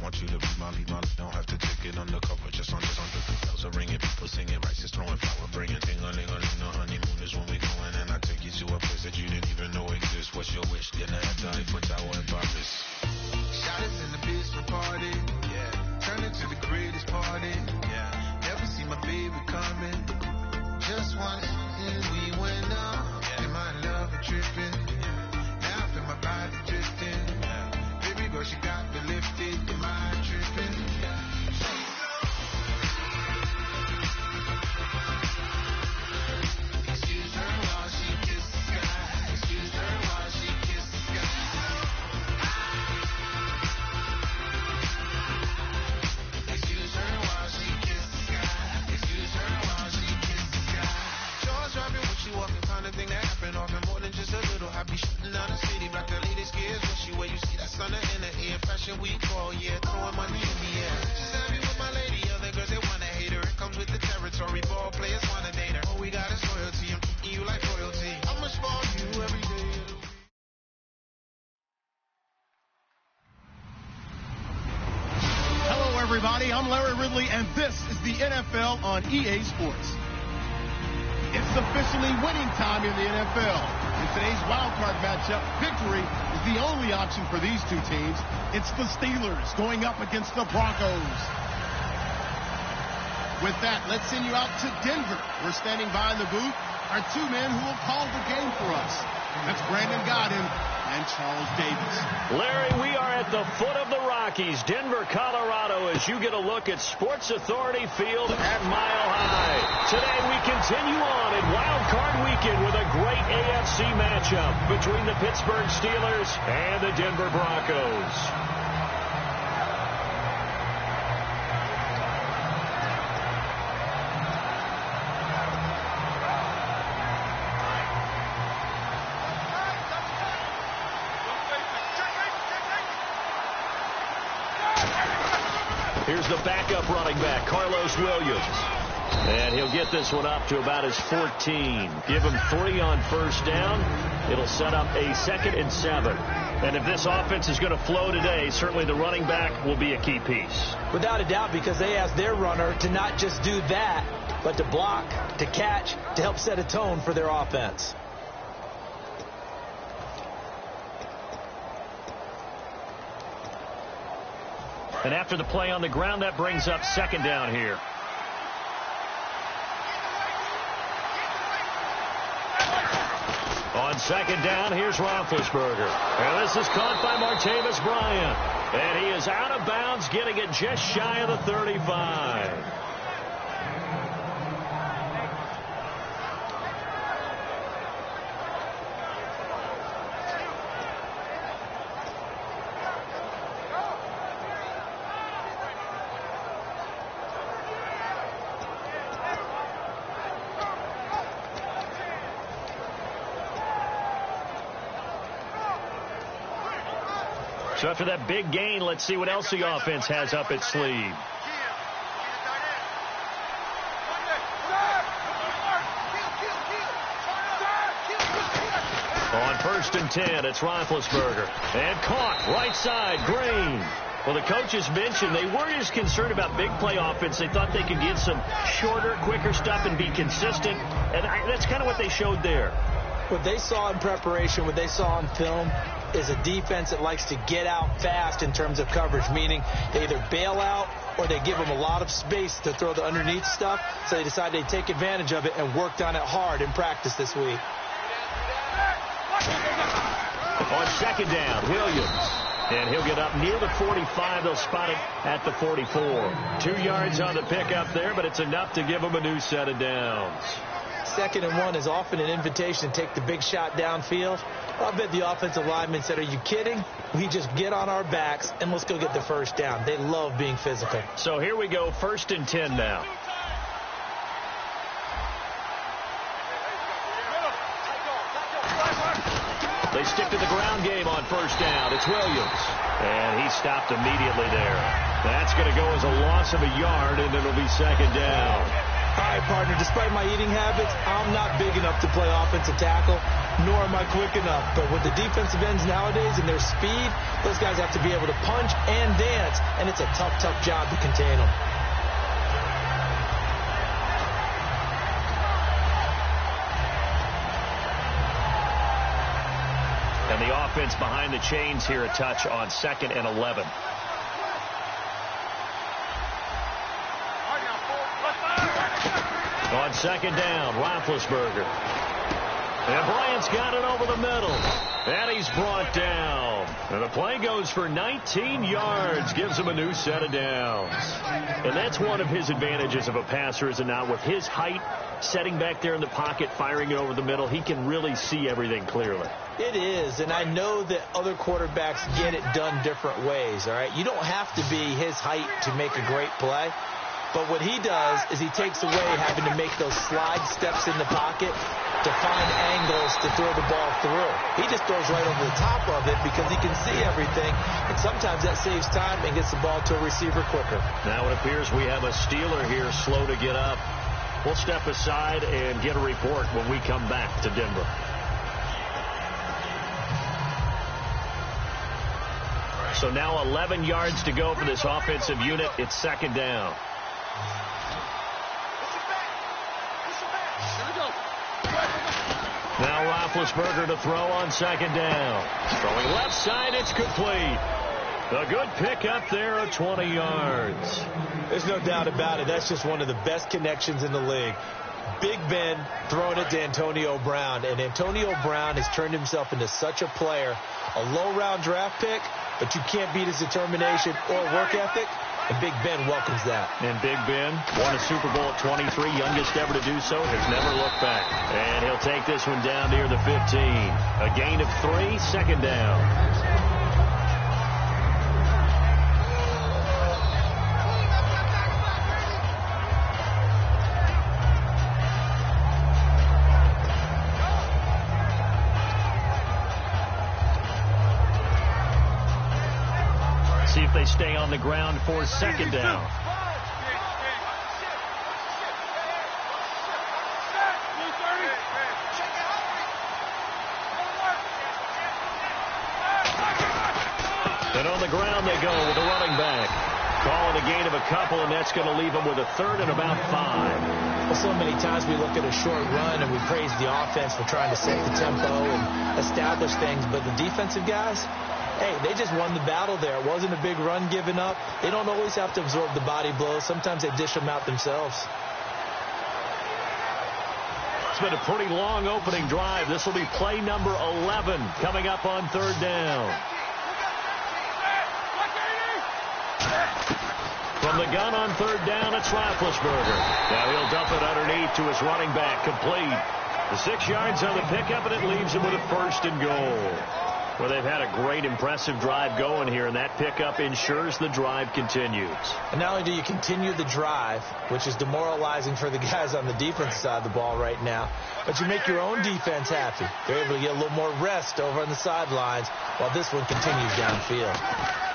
Want you to be my don't have to take it undercover. Just under the bells are ringing, people singing, rice is throwing flower, bringing ding-a-ling-a-ling. The honeymoon is when we going, and I take you to a place that you didn't even know exists. What's your wish? Get an Eiffel Tower in Paris. Shot is in the basement party, yeah. Turn it to the greatest party, yeah. Never see my baby coming. Just once, and we went up. Yeah. And my love is tripping. Yeah. Now I feel my body drifting. Yeah. Baby girl, she got me lifted. Am I tripping? Yeah. Excuse her while she kisses the sky. Excuse her while she kisses the sky. Excuse her while she kisses the sky. Excuse her while she kisses the sky. Jaws dropping when she walking, kind of thing that happen often. More than just a little happy shooting down the city. Black the latest gears when she wear. You see that sun in the air. Fashion week all year, throwing money in the air. She's happy with my lady. Other girls they wanna hate her. It comes with the territory. Ball players wanna date her. All we got is loyalty. I'm treating you like royalty. I'ma spoil you every day of the week. Hello, everybody. I'm Larry Ridley, and this is the NFL on EA Sports. It's officially winning time in the NFL. In today's wildcard matchup, victory is the only option for these two teams. It's the Steelers going up against the Broncos. With that, let's send you out to Denver. We're standing by in the booth. Our two men who will call the game for us. That's Brandon Godden and Charles Davis. Larry, we are at the foot of the Rockies, Denver, Colorado, as you get a look at Sports Authority Field at Mile High. Today we continue on in Wild Card Weekend with a great AFC matchup between the Pittsburgh Steelers and the Denver Broncos. Here's the backup running back, Carlos Williams. And he'll get this one up to about his 14. Give him 3 on first down. It'll set up a 2nd and 7. And if this offense is going to flow today, certainly the running back will be a key piece. Without a doubt, because they asked their runner to not just do that, but to block, to catch, to help set a tone for their offense. And after the play on the ground, that brings up 2nd down here. On 2nd down, here's Roethlisberger. And this is caught by Martavis Bryant. And he is out of bounds, getting it just shy of the 35. So after that big gain, let's see what else the offense has up its sleeve. On 1st and 10, it's Roethlisberger. And caught right side, Green. Well, the coaches mentioned they weren't as concerned about big play offense. They thought they could get some shorter, quicker stuff and be consistent. And that's kind of what they showed there. What they saw in preparation, what they saw on film, is a defense that likes to get out fast in terms of coverage, meaning they either bail out or they give them a lot of space to throw the underneath stuff. So they decided they'd take advantage of it and worked on it hard in practice this week. On 2nd down, Williams. And he'll get up near the 45. They'll spot it at the 44. 2 yards on the pickup there, but it's enough to give them a new set of downs. 2nd and 1 is often an invitation to take the big shot downfield. I bet the offensive linemen said, are you kidding? We just get on our backs and let's go get the first down. They love being physical. So here we go, 1st and 10 now. They stick to the ground game on 1st down. It's Williams. And he stopped immediately there. That's going to go as a loss of a yard, and it'll be 2nd down. All right, partner, despite my eating habits, I'm not big enough to play offensive tackle, nor am I quick enough. But with the defensive ends nowadays and their speed, those guys have to be able to punch and dance, and it's a tough, tough job to contain them. And the offense behind the chains here a touch on 2nd and 11. On 2nd down, Roethlisberger. And Bryant's got it over the middle. And he's brought down. And the play goes for 19 yards. Gives him a new set of downs. And that's one of his advantages of a passer, is it not? With his height, setting back there in the pocket, firing it over the middle, he can really see everything clearly. It is, and I know that other quarterbacks get it done different ways, all right? You don't have to be his height to make a great play. But what he does is he takes away having to make those slide steps in the pocket to find angles to throw the ball through. He just throws right over the top of it because he can see everything, and sometimes that saves time and gets the ball to a receiver quicker. Now it appears we have a Steeler here slow to get up. We'll step aside and get a report when we come back to Denver. So now 11 yards to go for this offensive unit. It's 2nd down. Now Roethlisberger to throw on 2nd down. Throwing left side, it's complete. A good pick up there at 20 yards. There's no doubt about it. That's just one of the best connections in the league. Big Ben throwing it to Antonio Brown. And Antonio Brown has turned himself into such a player. A low-round draft pick, but you can't beat his determination or work ethic. And Big Ben welcomes that. And Big Ben won a Super Bowl at 23, youngest ever to do so, has never looked back. And he'll take this one down near the 15. A gain of 3, 2nd down. See if they stay on the ground for 2nd down. And on the ground they go with a running back. Call it a gain of a couple, and that's going to leave them with a 3rd and about 5. Well, so many times we look at a short run and we praise the offense for trying to set the tempo and establish things, but the defensive guys, hey, they just won the battle there. It wasn't a big run given up. They don't always have to absorb the body blows. Sometimes they dish them out themselves. It's been a pretty long opening drive. This will be play number 11 coming up on 3rd down. From the gun on 3rd down, it's Roethlisberger. Now he'll dump it underneath to his running back, complete. The 6 yards on the pickup, and it leaves him with a 1st and goal. Well, they've had a great, impressive drive going here, and that pickup ensures the drive continues. And not only do you continue the drive, which is demoralizing for the guys on the defense side of the ball right now, but you make your own defense happy. They're able to get a little more rest over on the sidelines while this one continues downfield.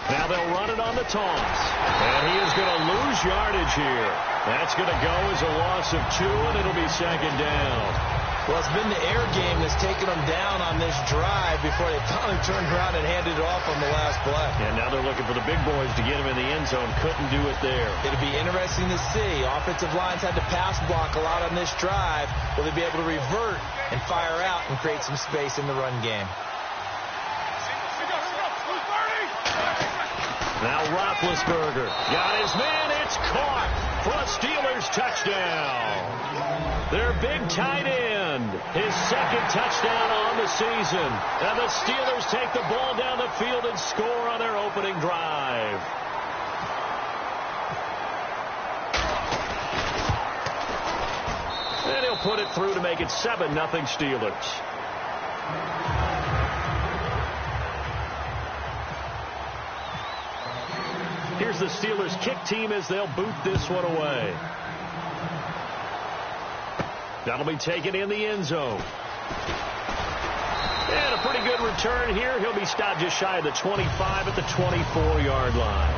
Now they'll run it on the toss, and he is going to lose yardage here. That's going to go as a loss of 2, and it'll be 2nd down. Well, it's been the air game that's taken them down on this drive before they finally turned around and handed it off on the last play. And now they're looking for the big boys to get him in the end zone. Couldn't do it there. It'll be interesting to see. Offensive lines had to pass block a lot on this drive. Will they be able to revert and fire out and create some space in the run game? Now Roethlisberger got his man. It's caught for a Steelers touchdown. Their big tight end, his 2nd touchdown on the season. And the Steelers take the ball down the field and score on their opening drive. And he'll put it through to make it 7-0 Steelers. Here's the Steelers kick team as they'll boot this one away. That'll be taken in the end zone. And a pretty good return here. He'll be stopped just shy of the 25 at the 24-yard line.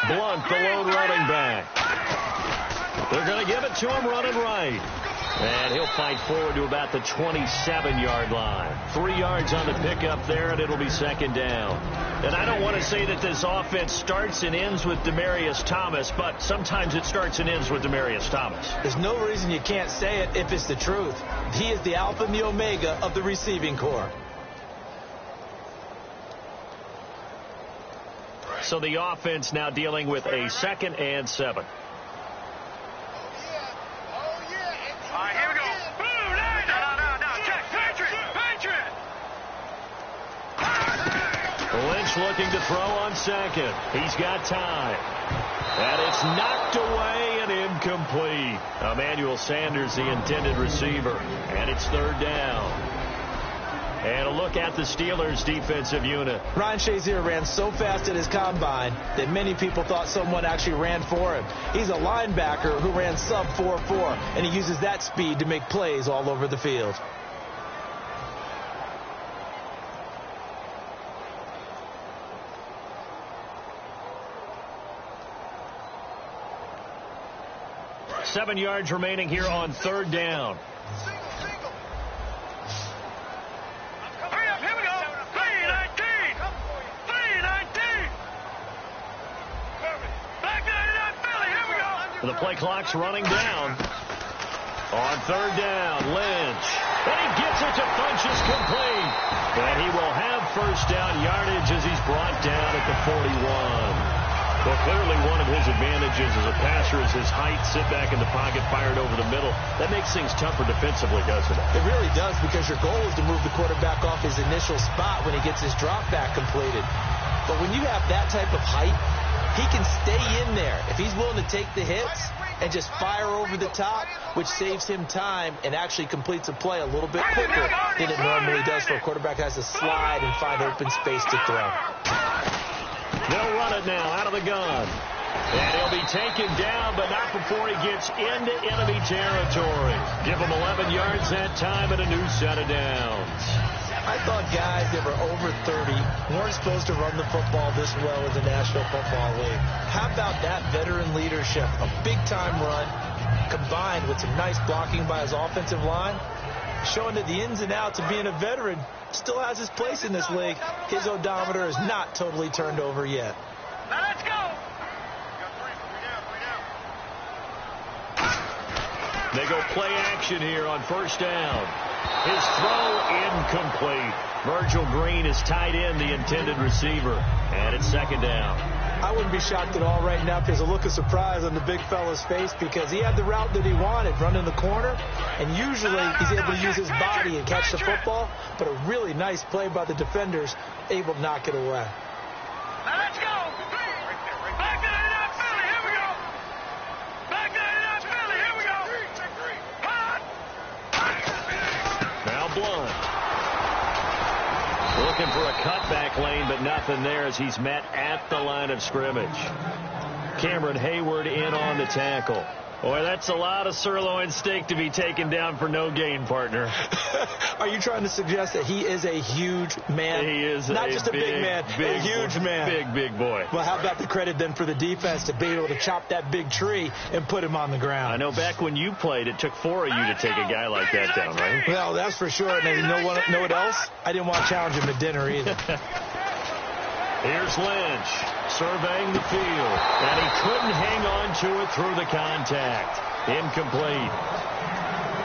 Blunt, the lone running back. They're going to give it to him running right. And he'll fight forward to about the 27-yard line. 3 yards on the pickup there, and it'll be second down. And I don't want to say that this offense starts and ends with Demaryius Thomas, but sometimes it starts and ends with Demaryius Thomas. There's no reason you can't say it if it's the truth. He is the alpha and the omega of the receiving corps. So the offense now dealing with a 2nd and 7. Lynch looking to throw on 2nd. He's got time. And it's knocked away and incomplete. Emmanuel Sanders, the intended receiver. And it's 3rd down. And a look at the Steelers' defensive unit. Ryan Shazier ran so fast at his combine that many people thought someone actually ran for him. He's a linebacker who ran sub 4.4, and he uses that speed to make plays all over the field. Seven yards remaining here on 3rd down. Hurry up, here we go. 3-19. 3-19. Back 99 Philly, here we go. The play clock's running down. On 3rd down, Lynch. And he gets it to Funchess complete. And he will have 1st down yardage as he's brought down at the 41. Well, clearly one of his advantages as a passer is his height, sit back in the pocket, fired over the middle. That makes things tougher defensively, doesn't it? It really does, because your goal is to move the quarterback off his initial spot when he gets his drop back completed. But when you have that type of height, he can stay in there. If he's willing to take the hits and just fire over the top, which saves him time and actually completes a play a little bit quicker than it normally does for a quarterback who has to slide and find open space to throw. They'll run it now out of the gun. And he'll be taken down, but not before he gets into enemy territory. Give him 11 yards that time and a new set of downs. I thought guys that were over 30 weren't supposed to run the football this well in the National Football League. How about that veteran leadership? A big-time run combined with some nice blocking by his offensive line, showing that the ins and outs of being a veteran still has his place in this league. His odometer is not totally turned over yet. Now let's go. They go play action here on 1st down. His throw incomplete. Virgil Green is tied in, the intended receiver. And it's 2nd down. I wouldn't be shocked at all right now if there's a look of surprise on the big fella's face, because he had the route that he wanted, running the corner, and usually he's able to use his body and catch the football, but a really nice play by the defenders, able to knock it away. Now let's go. Back 99 Philly, here we go. Back 99 Philly, here we go. Now Blunt. Looking for a cutback lane, but nothing there as he's met at the line of scrimmage. Cameron Hayward in on the tackle. Boy, that's a lot of sirloin steak to be taken down for no gain, partner. Are you trying to suggest that he is a huge man? He is not just a big man, a huge man. Big boy. Well, how about the credit then for the defense to be able to chop that big tree and put him on the ground? I know back when you played, it took 4 of you to take a guy like that down, right? Well, that's for sure. And you know what else? I didn't want to challenge him at dinner either. Here's Lynch surveying the field, and he couldn't hang on to it through the contact. Incomplete.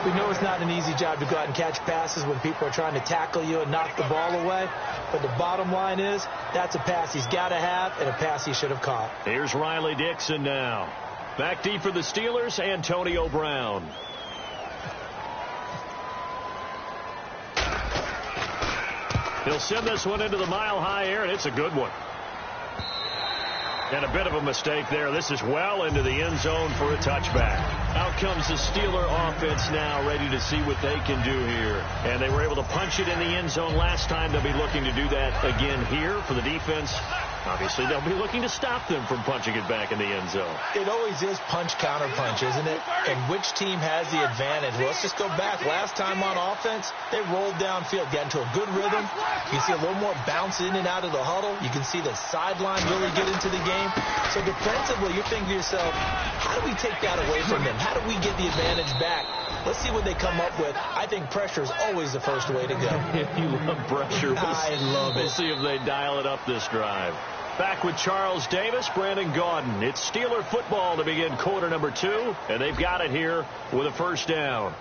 We know it's not an easy job to go out and catch passes when people are trying to tackle you and knock the ball away, but the bottom line is that's a pass he's got to have and a pass he should have caught. Here's Riley Dixon now. Back deep for the Steelers, Antonio Brown. He'll send this one into the mile-high air, and it's a good one. And a bit of a mistake there. This is well into the end zone for a touchback. Out comes the Steeler offense now, ready to see what they can do here. And they were able to punch it in the end zone last time. They'll be looking to do that again here for the defense. Obviously, they'll be looking to stop them from punching it back in the end zone. It always is punch-counter-punch, isn't it? And which team has the advantage? Well, let's just go back. Last time on offense, they rolled downfield, got into a good rhythm. You see a little more bounce in and out of the huddle. You can see the sideline really get into the game. So defensively, you're thinking to yourself, how do we take that away from them? How do we get the advantage back? Let's see what they come up with. I think pressure is always the first way to go. You love pressure. I love it. We'll see if they dial it up this drive. Back with Charles Davis, Brandon Gaudin. It's Steeler football to begin quarter number 2, and they've got it here with a first down.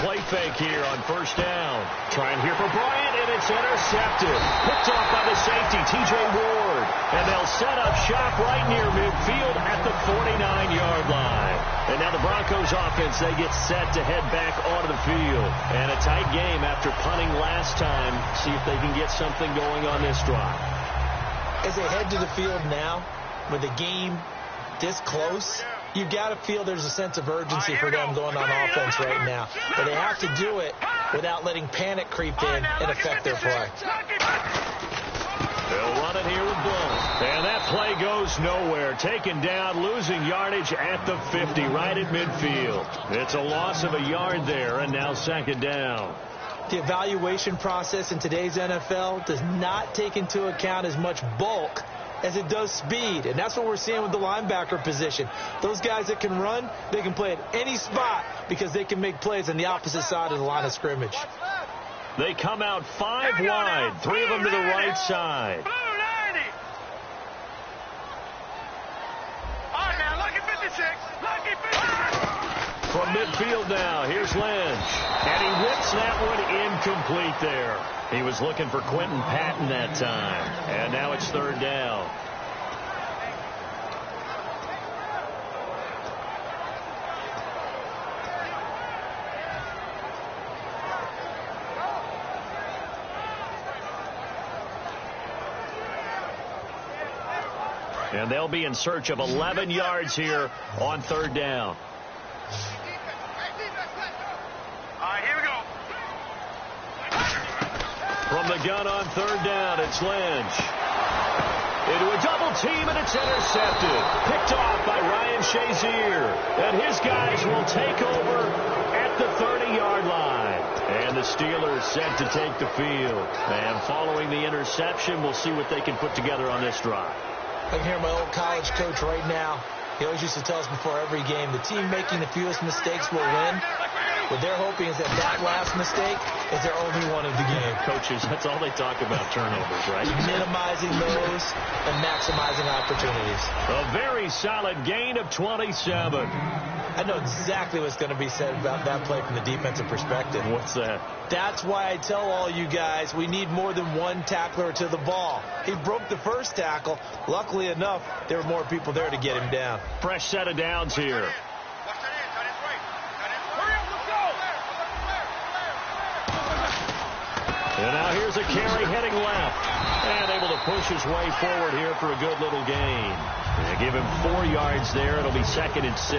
Play fake here on first down. Trying here for Bryant, and it's intercepted. Picked off by the safety, T.J. Ward. And they'll set up shop right near midfield at the 49-yard line. And now the Broncos offense, they get set to head back onto the field. And a tight game after punting last time. See if they can get something going on this drive. As they head to the field now, with the game this close, you've got to feel there's a sense of urgency for them going on offense right now. But they have to do it without letting panic creep in and affect their play. They'll run it here with Blount. And that play goes nowhere. Taken down, losing yardage at the 50, right at midfield. It's a loss of a yard there, and now second down. The evaluation process in today's NFL does not take into account as much bulk as it does speed, and that's what we're seeing with the linebacker position. Those guys that can run, they can play at any spot because they can make plays on the opposite side of the line of scrimmage. They come out 5 wide, 3 of them to the right side. From midfield now, here's Lynch. And he whips that one incomplete there. He was looking for Quentin Patton that time. And now it's third down. And they'll be in search of 11 yards here on third down. From the gun on third down, it's Lynch. Into a double team, and it's intercepted. Picked off by Ryan Shazier. And his guys will take over at the 30-yard line. And the Steelers set to take the field. And following the interception, we'll see what they can put together on this drive. I can hear my old college coach right now. He always used to tell us before every game, the team making the fewest mistakes will win. What they're hoping is that last mistake is their only one of the game. Coaches, that's all they talk about, turnovers, right? Minimizing those and maximizing opportunities. A very solid gain of 27. I know exactly what's going to be said about that play from the defensive perspective. What's that? That's why I tell all you guys we need more than one tackler to the ball. He broke the first tackle. Luckily enough, there were more people there to get him down. Fresh set of downs here. And now here's a carry heading left. And able to push his way forward here for a good little gain. They give him 4 yards there. It'll be 2nd and 6.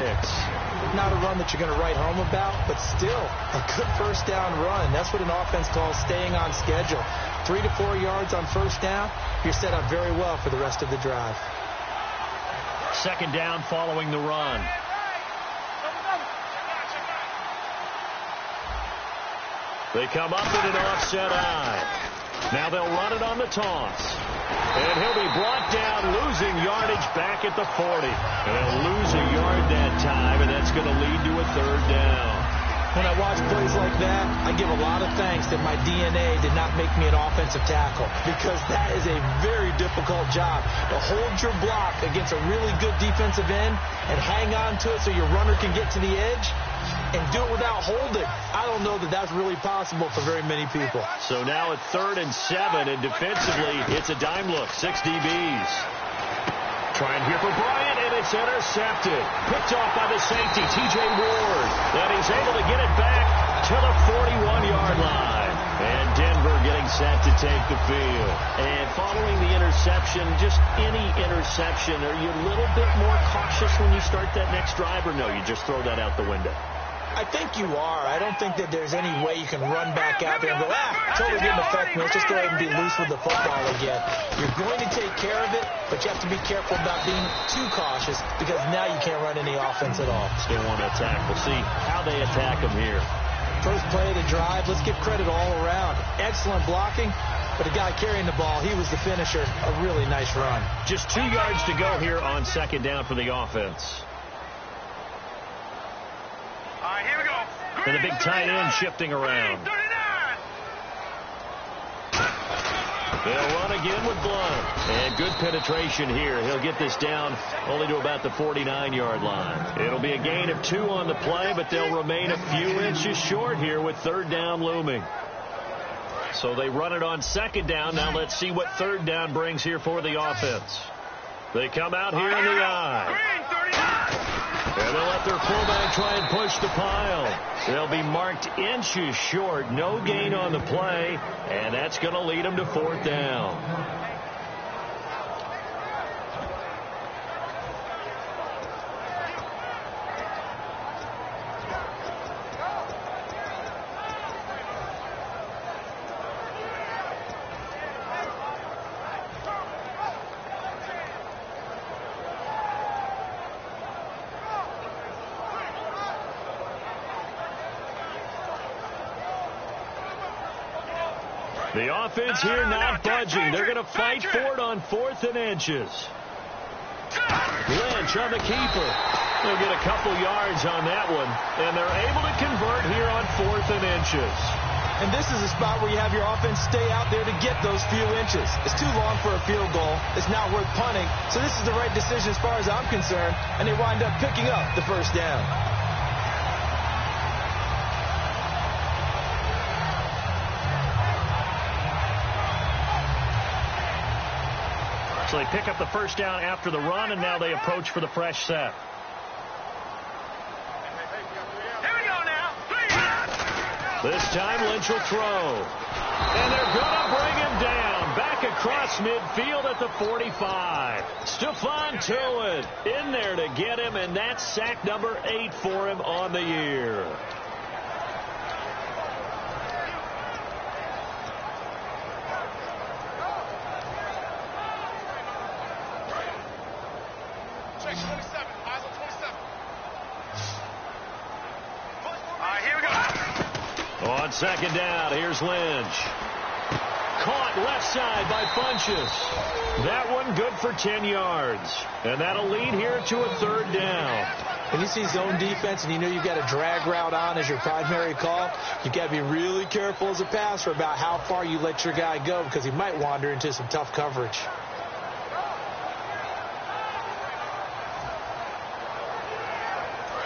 Not a run that you're going to write home about, but still a good first down run. That's what an offense calls staying on schedule. 3 to 4 yards on first down. You're set up very well for the rest of the drive. Second down following the run. They come up in an offset eye. Now they'll run it on the toss. And he'll be brought down, losing yardage back at the 40. And they'll lose a yard that time, and that's going to lead to a third down. When I watch plays like that, I give a lot of thanks that my DNA did not make me an offensive tackle, because that is a very difficult job, to hold your block against a really good defensive end and hang on to it so your runner can get to the edge and do it without holding. I don't know that that's really possible for very many people. So now at 3rd and 7, and defensively, it's a dime look, 6 DBs. Trying here for Bryant, and it's intercepted. Picked off by the safety, T.J. Ward. And he's able to get it back to the 41-yard line. And Denver getting set to take the field. And following the interception, just any interception, are you a little bit more cautious when you start that next drive, or no, you just throw that out the window? I think you are. I don't think that there's any way you can run back out there and go, totally didn't affect me. Let's just go ahead and be loose with the football again. You're going to take care of it, but you have to be careful about being too cautious because now you can't run any offense at all. Still want to attack. We'll see how they attack them here. First play of the drive, let's give credit all around. Excellent blocking, but the guy carrying the ball, he was the finisher. A really nice run. Just 2 yards to go here on second down for the offense. All right, here we go. And the big tight end shifting around. 39. They'll run again with Blunt. And good penetration here. He'll get this down only to about the 49-yard line. It'll be a gain of 2 on the play, but they'll remain a few inches short here with third down looming. So they run it on second down. Now let's see what third down brings here for the offense. They come out here in the eye. And they'll let their fullback try and push the pile. They'll be marked inches short. No gain on the play. And that's going to lead them to fourth down. The offense here not budging. They're going to fight for it on 4th and inches. Lynch on the keeper. They'll get a couple yards on that one. And they're able to convert here on 4th and inches. And this is a spot where you have your offense stay out there to get those few inches. It's too long for a field goal. It's not worth punting. So this is the right decision as far as I'm concerned. And they wind up picking up the first down. So they pick up the first down after the run, and now they approach for the fresh set. Here we go now. This time Lynch will throw. And they're going to bring him down. Back across midfield at the 45. Stephon Tuitt in there to get him, and that's sack number 8 for him on the year. On second down, here's Lynch. Caught left side by Funchess. That one good for 10 yards. And that'll lead here to a third down. When you see zone defense and you know you've got a drag route on as your primary call, you've got to be really careful as a passer about how far you let your guy go because he might wander into some tough coverage.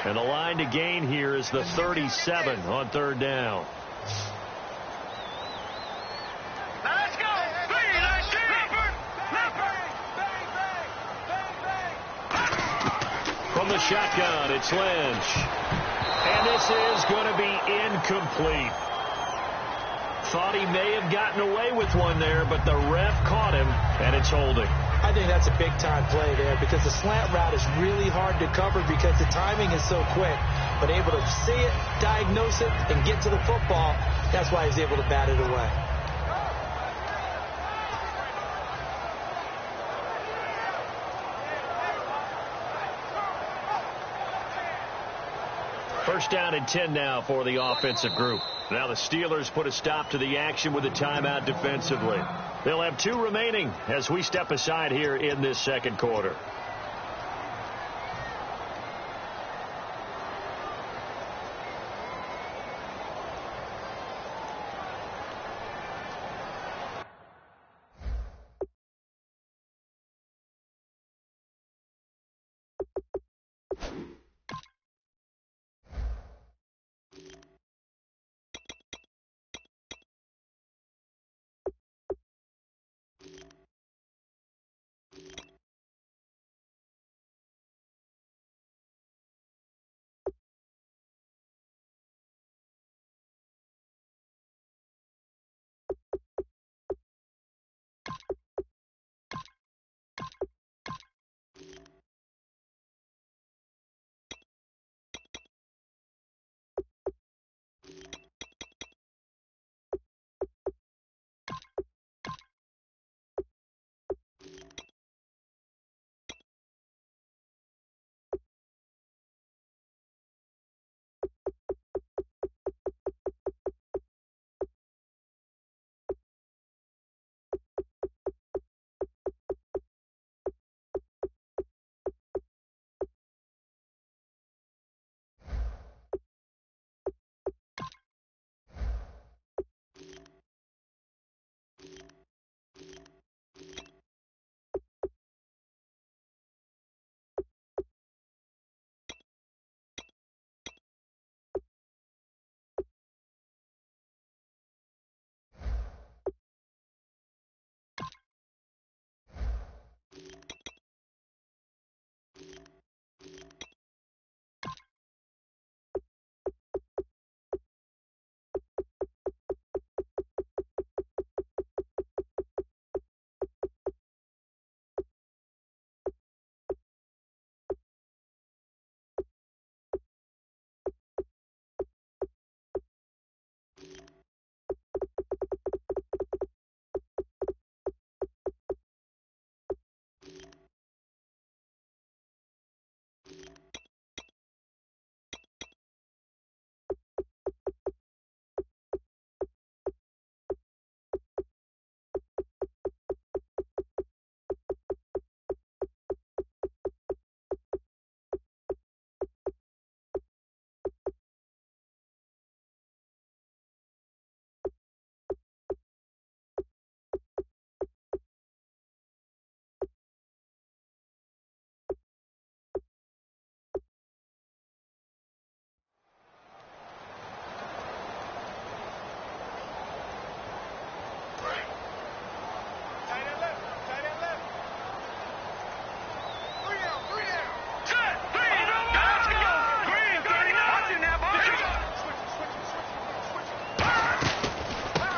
And the line to gain here is the 37 on third down. Let's go. 3-19. From the shotgun, it's Lynch. And this is going to be incomplete. Thought he may have gotten away with one there, but the ref caught him, and it's holding. I think that's a big-time play there because the slant route is really hard to cover because the timing is so quick. But able to see it, diagnose it, and get to the football, that's why he's able to bat it away. First down and 10 now for the offensive group. Now the Steelers put a stop to the action with a timeout defensively. They'll have 2 remaining as we step aside here in this second quarter.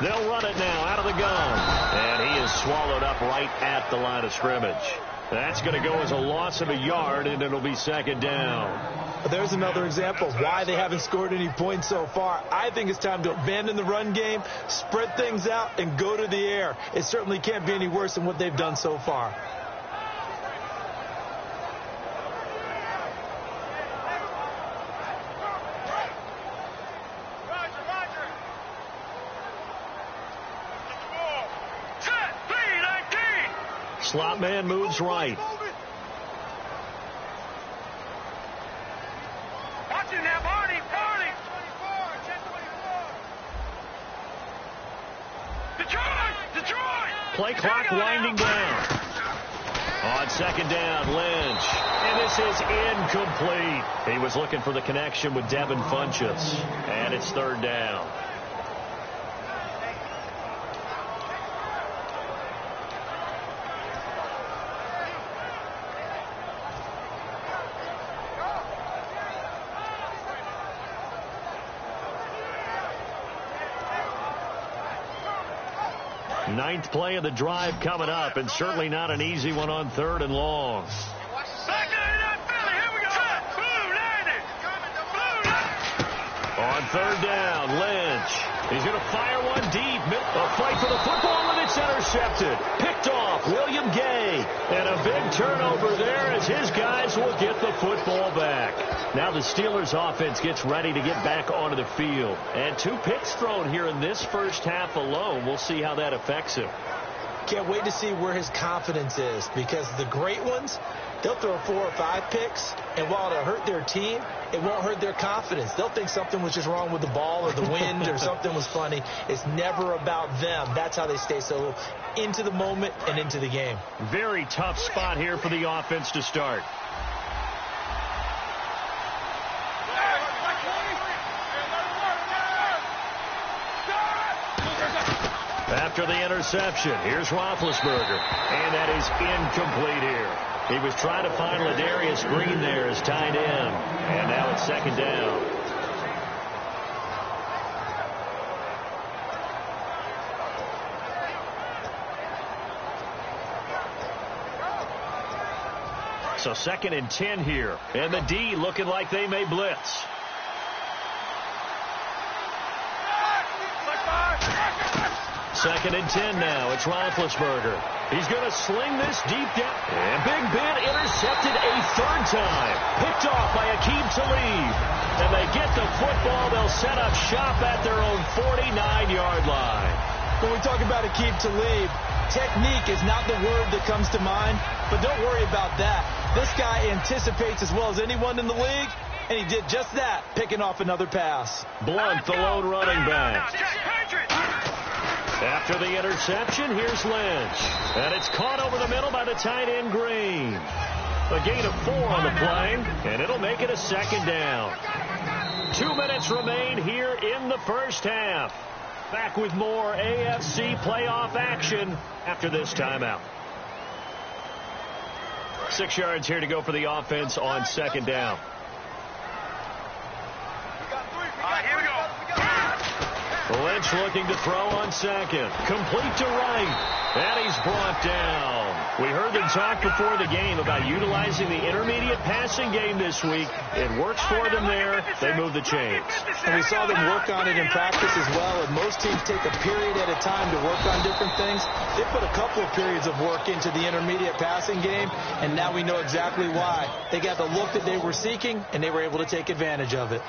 They'll run it now out of the gun. And he is swallowed up right at the line of scrimmage. That's going to go as a loss of a yard, and it'll be second down. There's another example of why they haven't scored any points so far. I think it's time to abandon the run game, spread things out, and go to the air. It certainly can't be any worse than what they've done so far. Slot man moves right. Watch him now, Barney. Detroit. Play clock winding down. On second down, Lynch. And this is incomplete. He was looking for the connection with Devin Funchess. And it's third down. Ninth play of the drive coming up, and certainly not an easy one on third and long. Back to that Philly. Here we go. On third down, Lynch. He's going to fire one deep. A fight for the football, and it's intercepted. Picked off, William Gay. And a big turnover there as his guys will get the football back. Now the Steelers offense gets ready to get back onto the field. And 2 picks thrown here in this first half alone. We'll see how that affects him. Can't wait to see where his confidence is, because the great ones, they'll throw 4 or 5 picks, and while it'll hurt their team, it won't hurt their confidence. They'll think something was just wrong with the ball or the wind or something was funny. It's never about them. That's how they stay so into the moment and into the game. Very tough spot here for the offense to start. After the interception, here's Roethlisberger, and that is incomplete here. He was trying to find Ladarius Green there as tight end, and now it's second down. So 2nd and 10 here, and the D looking like they may blitz. Second and 10 now. It's Roethlisberger. He's going to sling this deep down. And Big Ben intercepted a 3rd time. Picked off by Aqib Talib. And they get the football. They'll set up shop at their own 49-yard line. When we talk about Aqib Talib, technique is not the word that comes to mind. But don't worry about that. This guy anticipates as well as anyone in the league. And he did just that, picking off another pass. Blunt, the lone running back. After the interception, here's Lynch. And it's caught over the middle by the tight end Green. A gain of 4 on the play, and it'll make it a second down. 2 minutes remain here in the first half. Back with more AFC playoff action after this timeout. 6 yards here to go for the offense on second down. Here we go. Lynch looking to throw on second. Complete to right. And he's brought down. We heard them talk before the game about utilizing the intermediate passing game this week. It works for them there. They move the chains. And we saw them work on it in practice as well. And most teams take a period at a time to work on different things. They put a couple of periods of work into the intermediate passing game, and now we know exactly why. They got the look that they were seeking, and they were able to take advantage of it.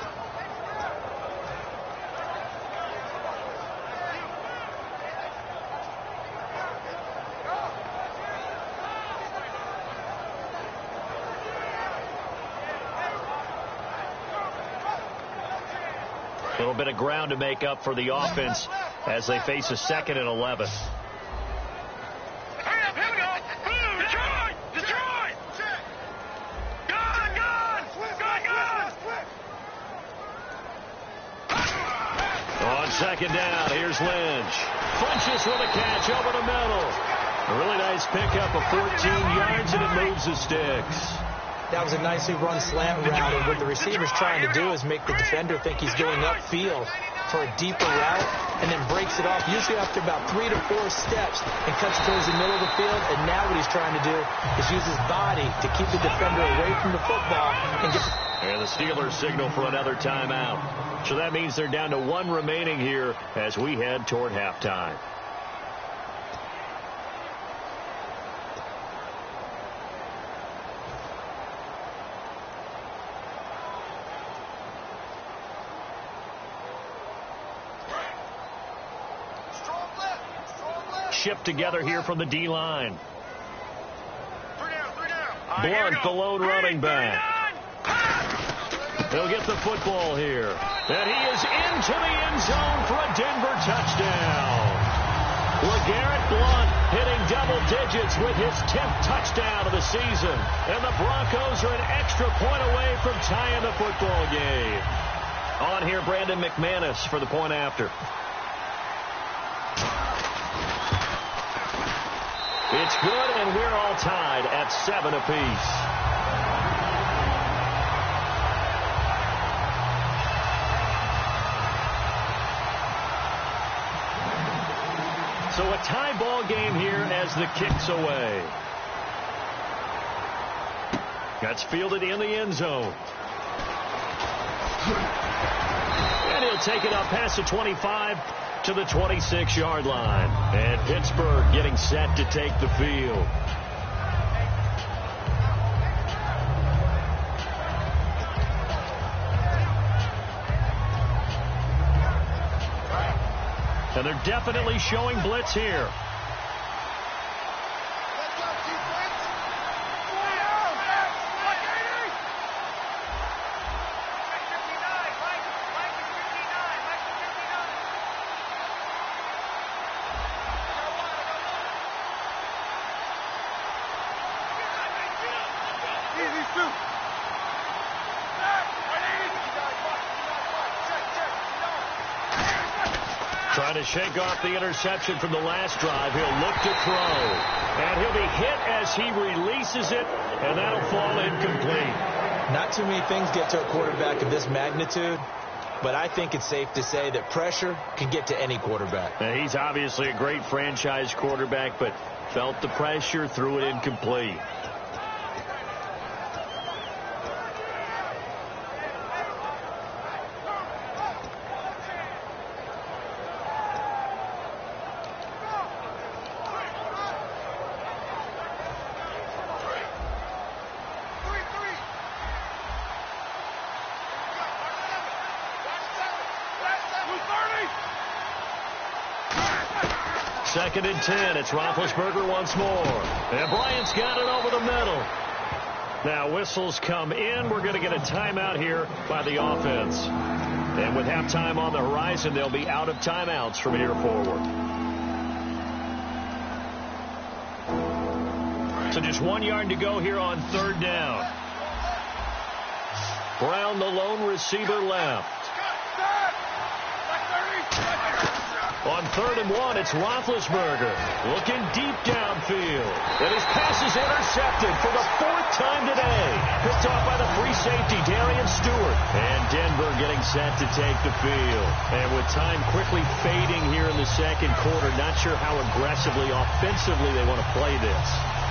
A little bit of ground to make up for the offense as they face a 2nd and 11. Hurry up, here we go. Detroit. Gone. On second down, here's Lynch. Funchess with a catch over the middle. A really nice pickup of 14 yards, and it moves the sticks. That was a nicely run slant route, and what the receiver's trying to do is make the defender think he's going upfield for a deeper route, and then breaks it off, usually after about 3 to 4 steps, and cuts towards the middle of the field. And now what he's trying to do is use his body to keep the defender away from the football and get. And the Steelers signal for another timeout. So that means they're down to 1 remaining here as we head toward halftime. Shipped together here from the D-line. Blunt, the lone running back. He'll get the football here. And he is into the end zone for a Denver touchdown. LeGarrette Blunt hitting double digits with his 10th touchdown of the season. And the Broncos are an extra point away from tying the football game. On here, Brandon McManus for the point after. It's good, and we're all tied at 7 apiece. So a tie ball game here as the kick's away. That's fielded in the end zone. And he'll take it up past the 25 to the 26-yard line. And Pittsburgh getting set to take the field. And they're definitely showing blitz here. Trying to shake off the interception from the last drive. He'll look to throw. And he'll be hit as he releases it, and that'll fall incomplete. Not too many things get to a quarterback of this magnitude, but I think it's safe to say that pressure can get to any quarterback. Now, he's obviously a great franchise quarterback, but felt the pressure, threw it incomplete. Second and 10. It's Roethlisberger once more. And Bryant's got it over the middle. Now whistles come in. We're going to get a timeout here by the offense. And with halftime on the horizon, they'll be out of timeouts from here forward. So just 1 yard to go here on third down. Brown, the lone receiver, left. On 3rd and 1, it's Roethlisberger looking deep downfield. And his pass is intercepted for the 4th time today. Picked off by the free safety, Darian Stewart. And Denver getting set to take the field. And with time quickly fading here in the second quarter, not sure how aggressively, offensively they want to play this.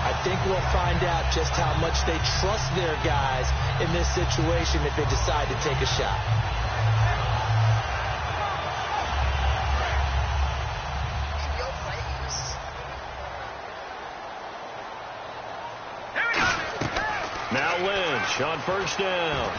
I think we'll find out just how much they trust their guys in this situation if they decide to take a shot. On first down.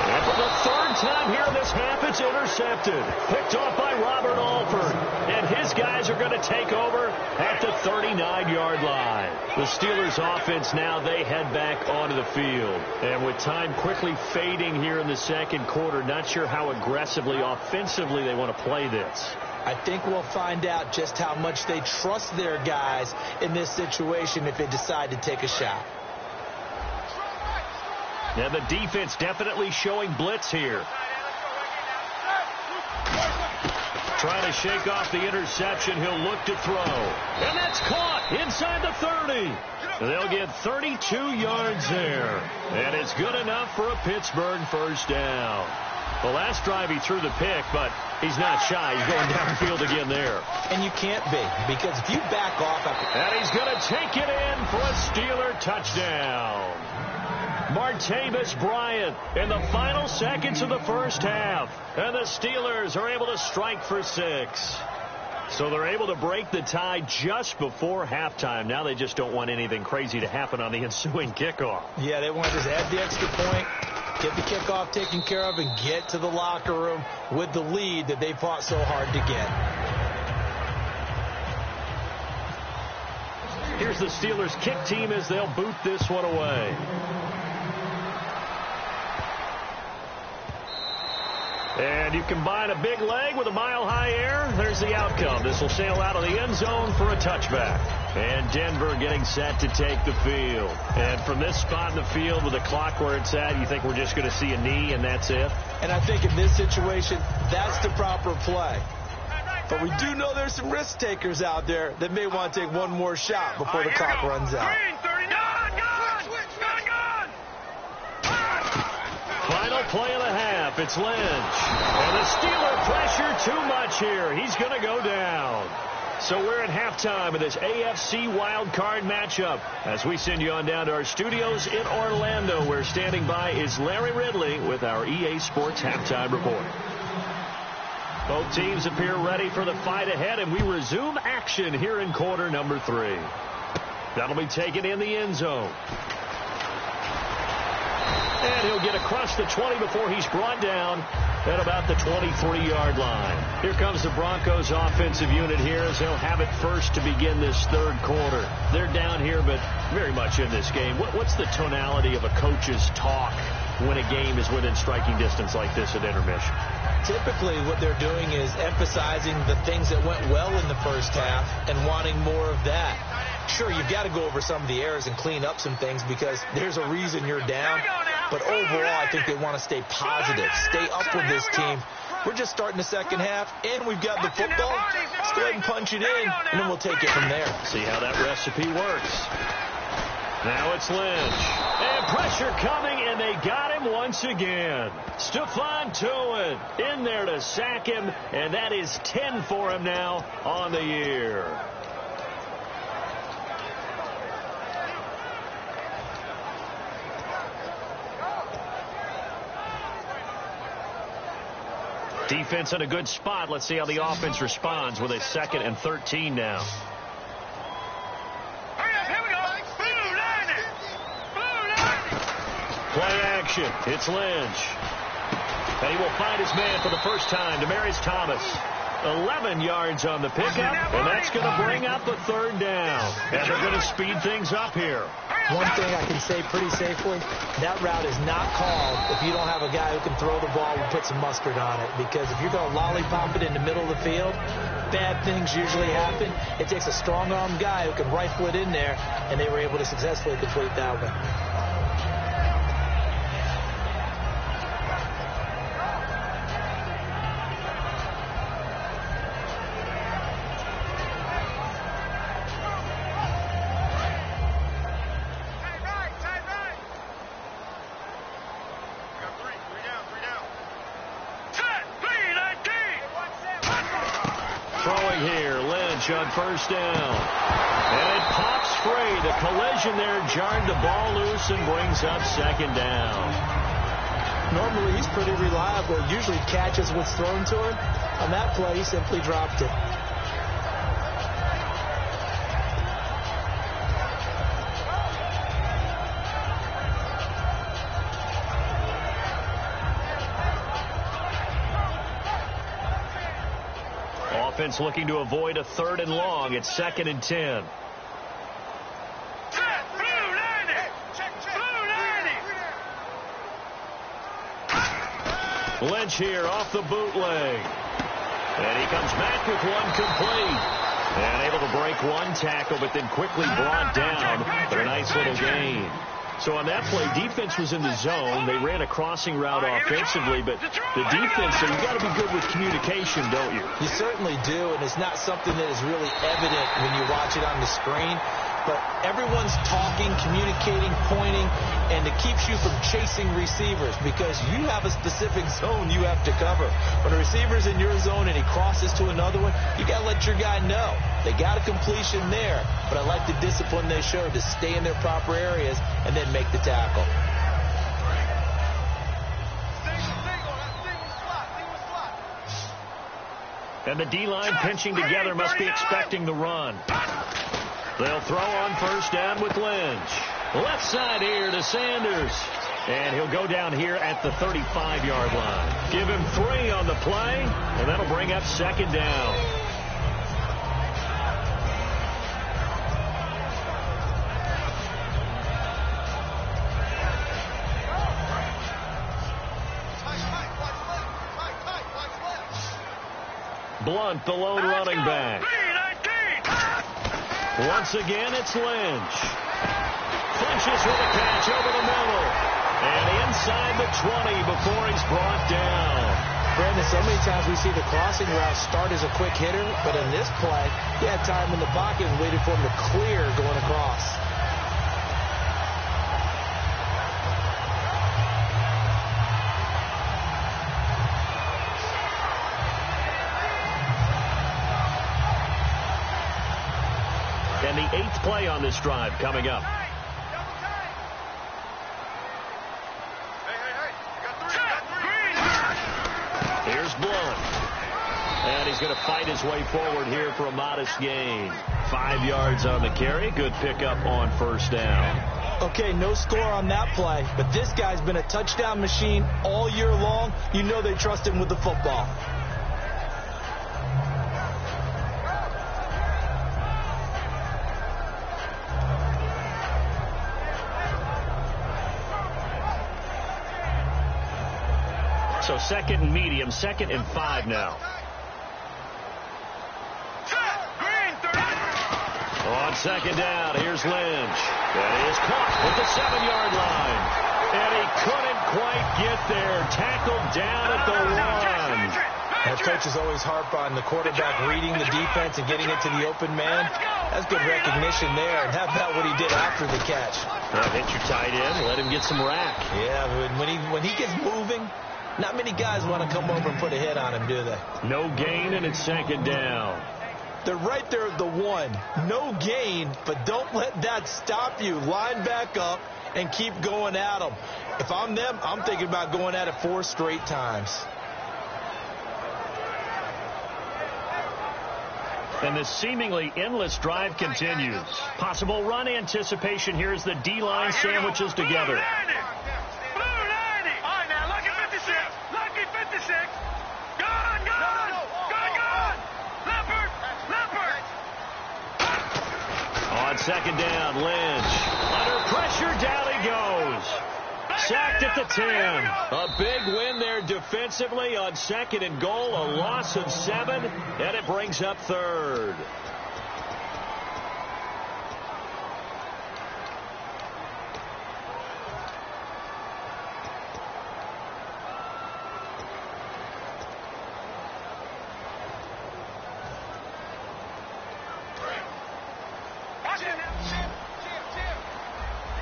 And for the 3rd time here in this half, it's intercepted. Picked off by Robert Alford. And his guys are going to take over at the 39-yard line. The Steelers offense now, they head back onto the field. And with time quickly fading here in the second quarter, not sure how aggressively, offensively they want to play this. I think we'll find out just how much they trust their guys in this situation if they decide to take a shot. And the defense definitely showing blitz here. Trying to shake off the interception. He'll look to throw. And that's caught inside the 30. They'll get 32 yards there. And it's good enough for a Pittsburgh first down. The last drive he threw the pick, but he's not shy. He's going downfield again there. And you can't be, because if you back off... And he's going to take it in for a Steeler touchdown. Martavis Bryant in the final seconds of the first half. And the Steelers are able to strike for 6. So they're able to break the tie just before halftime. Now they just don't want anything crazy to happen on the ensuing kickoff. Yeah, they want to just add the extra point, get the kickoff taken care of, and get to the locker room with the lead that they fought so hard to get. Here's the Steelers kick team as they'll boot this one away. And you combine a big leg with a mile-high air, there's the outcome. This will sail out of the end zone for a touchback. And Denver getting set to take the field. And from this spot in the field with the clock where it's at, you think we're just going to see a knee and that's it? And I think in this situation, that's the proper play. But we do know there's some risk takers out there that may want to take one more shot before the clock runs out. Final play of the half. It's Lynch. And the Steeler pressure too much here. He's going to go down. So we're at halftime of this AFC wildcard matchup. As we send you on down to our studios in Orlando, where standing by is Larry Ridley with our EA Sports halftime report. Both teams appear ready for the fight ahead, and we resume action here in quarter number 3. That'll be taken in the end zone. And he'll get across the 20 before he's brought down at about the 23-yard line. Here comes the Broncos offensive unit here as they'll have it first to begin this third quarter. They're down here, but very much in this game. What's the tonality of a coach's talk when a game is within striking distance like this at intermission? Typically what they're doing is emphasizing the things that went well in the first half and wanting more of that. Sure, you've got to go over some of the errors and clean up some things because there's a reason you're down. But overall, I think they want to stay positive, stay up with this team. We're just starting the second half, and we've got the football. Let's go ahead and punch it in, and then we'll take it from there. See how that recipe works. Now it's Lynch. And pressure coming, and they got him once again. Stephon Tuitt in there to sack him, and that is 10 for him now on the year. Defense in a good spot. Let's see how the offense responds with a 2nd and 13 now. Play action. It's Lynch. And he will find his man for the first time. Demaryius Thomas. 11 yards on the pickup. And that's going to bring up the third down. And they're going to speed things up here. One thing I can say pretty safely, that route is not called if you don't have a guy who can throw the ball and put some mustard on it. Because if you're going to lollipop it in the middle of the field, bad things usually happen. It takes a strong-armed guy who can rifle it in there, and they were able to successfully complete that one. On first down. And it pops free. The collision there jarred the ball loose and brings up 2nd down. Normally he's pretty reliable. Usually catches what's thrown to him. On that play, he simply dropped it. Offense looking to avoid a 3rd and long. It's 2nd and 10. Lynch here off the bootleg. And he comes back with one complete. And able to break one tackle, but then quickly brought down for a nice little gain. So on that play, defense was in the zone. They ran a crossing route offensively, but the defense, so you got to be good with communication, don't you? You certainly do, and it's not something that is really evident when you watch it on the screen. but everyone's talking, communicating, pointing, and it keeps you from chasing receivers because you have a specific zone you have to cover. When a receiver's in your zone and he crosses to another one, you got to let your guy know. They got a completion there, but I like the discipline they showed to stay in their proper areas and then make the tackle. And the D-line pinching together must be expecting the run. They'll throw on first down with Lynch. Left side here to Sanders. And he'll go down here at the 35-yard line. Give him 3 on the play, and that'll bring up second down. Blunt, the lone running back. Once again, it's Lynch. Punches with a catch over the middle. And inside the 20 before he's brought down. Brandon, so many times we see the crossing route start as a quick hitter, but in this play, he had time in the pocket and waited for him to clear going across. And the 8th play on this drive coming up. Here's Blunt. And he's going to fight his way forward here for a modest gain. 5 yards on the carry. Good pickup on first down. Okay, no score on that play, but this guy's been a touchdown machine all year long. You know they trust him with the football. So second and medium, 2nd and 5 now. On second down, here's Lynch. And he is caught at the 7-yard line. And he couldn't quite get there. Tackled down at the 1. That coaches always harp on the quarterback reading the defense and getting it to the open man. That's good recognition there. And how about what he did after the catch? Hit your tight end, let him get some rack. Yeah, when he gets moving, not many guys want to come over and put a hit on him, do they? No gain, and it's second down. They're right there at the 1. No gain, but don't let that stop you. Line back up and keep going at them. If I'm them, I'm thinking about going at it 4 straight times. And this seemingly endless drive continues. Possible run anticipation here as the D-line sandwiches together. On second down, Lynch. Under pressure, down he goes. Sacked at the 10. A big win there defensively on 2nd and goal. A loss of 7, and it brings up 3rd.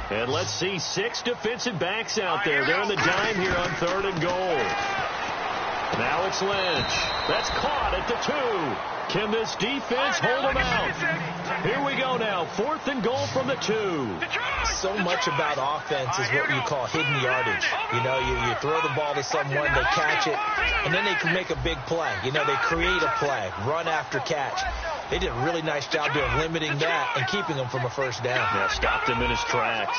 And let's see 6 defensive backs out there. They're in the dime here on 3rd and goal. Now it's Lynch. That's caught at the 2. Can this defense hold him out? Here we go now. 4th and goal from the 2. So much about offense is what you call hidden yardage. You know, you throw the ball to someone, they catch it, and then they can make a big play. You know, they create a play, run after catch. They did a really nice job there of limiting that and keeping him from a first down. Yeah, stopped him in his tracks.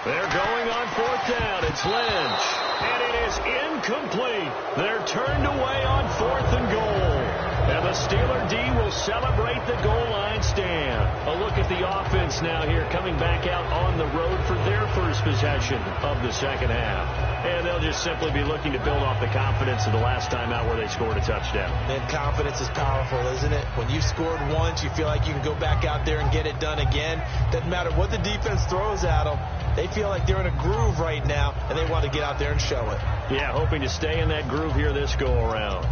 They're going on 4th down. It's Lynch. And it is incomplete. They're turned away on 4th and goal. And the Steeler D will celebrate the goal line stand. A look at the offense now here coming back out on the road for their first possession of the second half. And they'll just simply be looking to build off the confidence of the last time out where they scored a touchdown. And confidence is powerful, isn't it? When you've scored once, you feel like you can go back out there and get it done again. Doesn't matter what the defense throws at them. They feel like they're in a groove right now, and they want to get out there and show it. Yeah, hoping to stay in that groove here this go-around.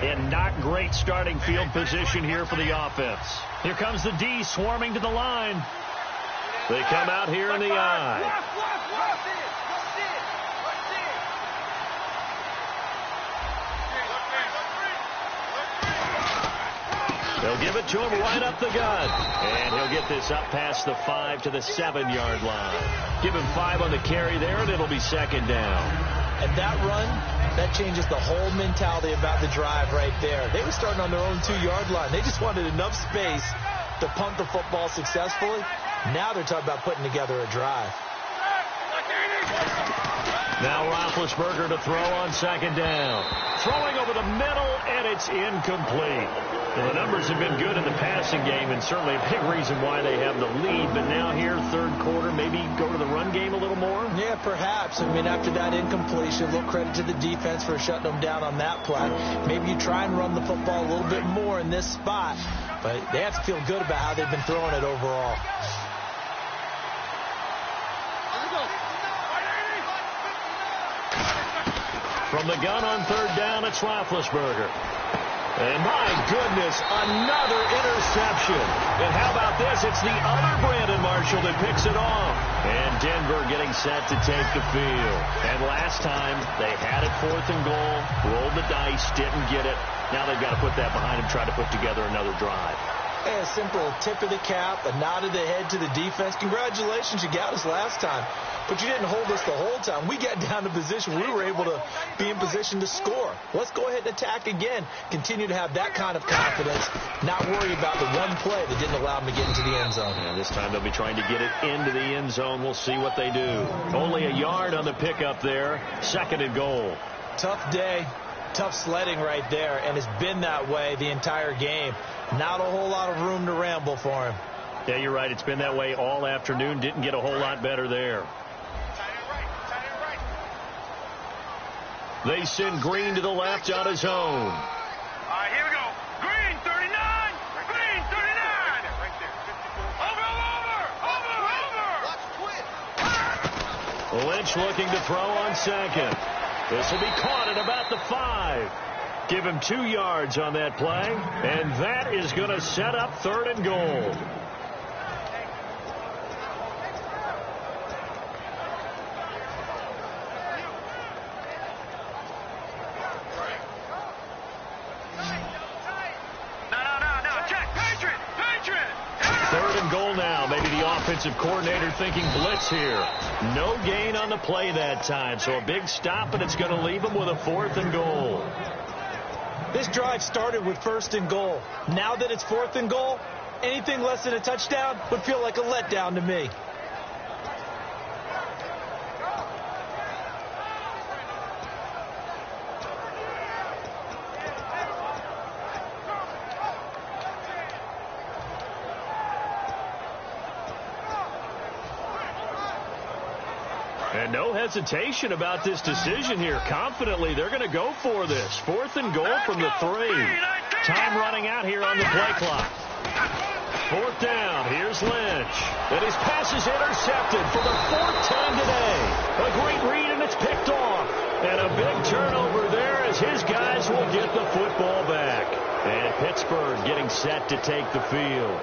In not great starting field position here for the offense. Here comes the D swarming to the line. They come out here in the I. They'll give it to him right up the gut. And he'll get this up past the 5 to the 7-yard line. Give him 5 on the carry there, and it'll be second down. And that run, that changes the whole mentality about the drive right there. They were starting on their own 2-yard line. They just wanted enough space to punt the football successfully. Now they're talking about putting together a drive. Now Roethlisberger to throw on second down. Throwing over the middle, and it's incomplete. Well, the numbers have been good in the passing game, and certainly a big reason why they have the lead. But now here, third quarter, maybe go to the run game a little more? Yeah, perhaps. I mean, after that incompletion, a little credit to the defense for shutting them down on that play. Maybe you try and run the football a little bit more in this spot. But they have to feel good about how they've been throwing it overall. From the gun on third down, it's Roethlisberger. And my goodness, another interception. And how about this? It's the other Brandon Marshall that picks it off. And Denver getting set to take the field. And last time, they had it 4th and goal, rolled the dice, didn't get it. Now they've got to put that behind them, try to put together another drive. A simple tip of the cap, a nod of the head to the defense. Congratulations, you got us last time. But you didn't hold us the whole time. We got down to position. We were able to be in position to score. Let's go ahead and attack again. Continue to have that kind of confidence. Not worry about the one play that didn't allow them to get into the end zone. And this time they'll be trying to get it into the end zone. We'll see what they do. Only a yard on the pickup there. 2nd and goal. Tough day. Tough sledding right there, and it's been that way the entire game. Not a whole lot of room to ramble for him. Yeah, you're right. It's been that way all afternoon. Didn't get a whole lot better there. They send Green to the left on his own. All right, here we go. Green, 39. Green, 39. Over. Lynch looking to throw on second. This will be caught at about the 5. Give him 2 yards on that play, and that is going to set up 3rd and goal. No, check. Patriot. 3rd and goal now. Maybe the offensive coordinator thinking blitz here. No gain on the play that time, so a big stop, and it's going to leave them with a 4th and goal. This drive started with 1st and goal. Now that it's 4th and goal, anything less than a touchdown would feel like a letdown to me. And no hesitation about this decision here. Confidently, they're going to go for this. 4th and goal from the 3. Time running out here on the play clock. 4th down. Here's Lynch. And his pass is intercepted for the 4th time today. A great read, and it's picked off. And a big turnover there as his guys will get the football back. And Pittsburgh getting set to take the field.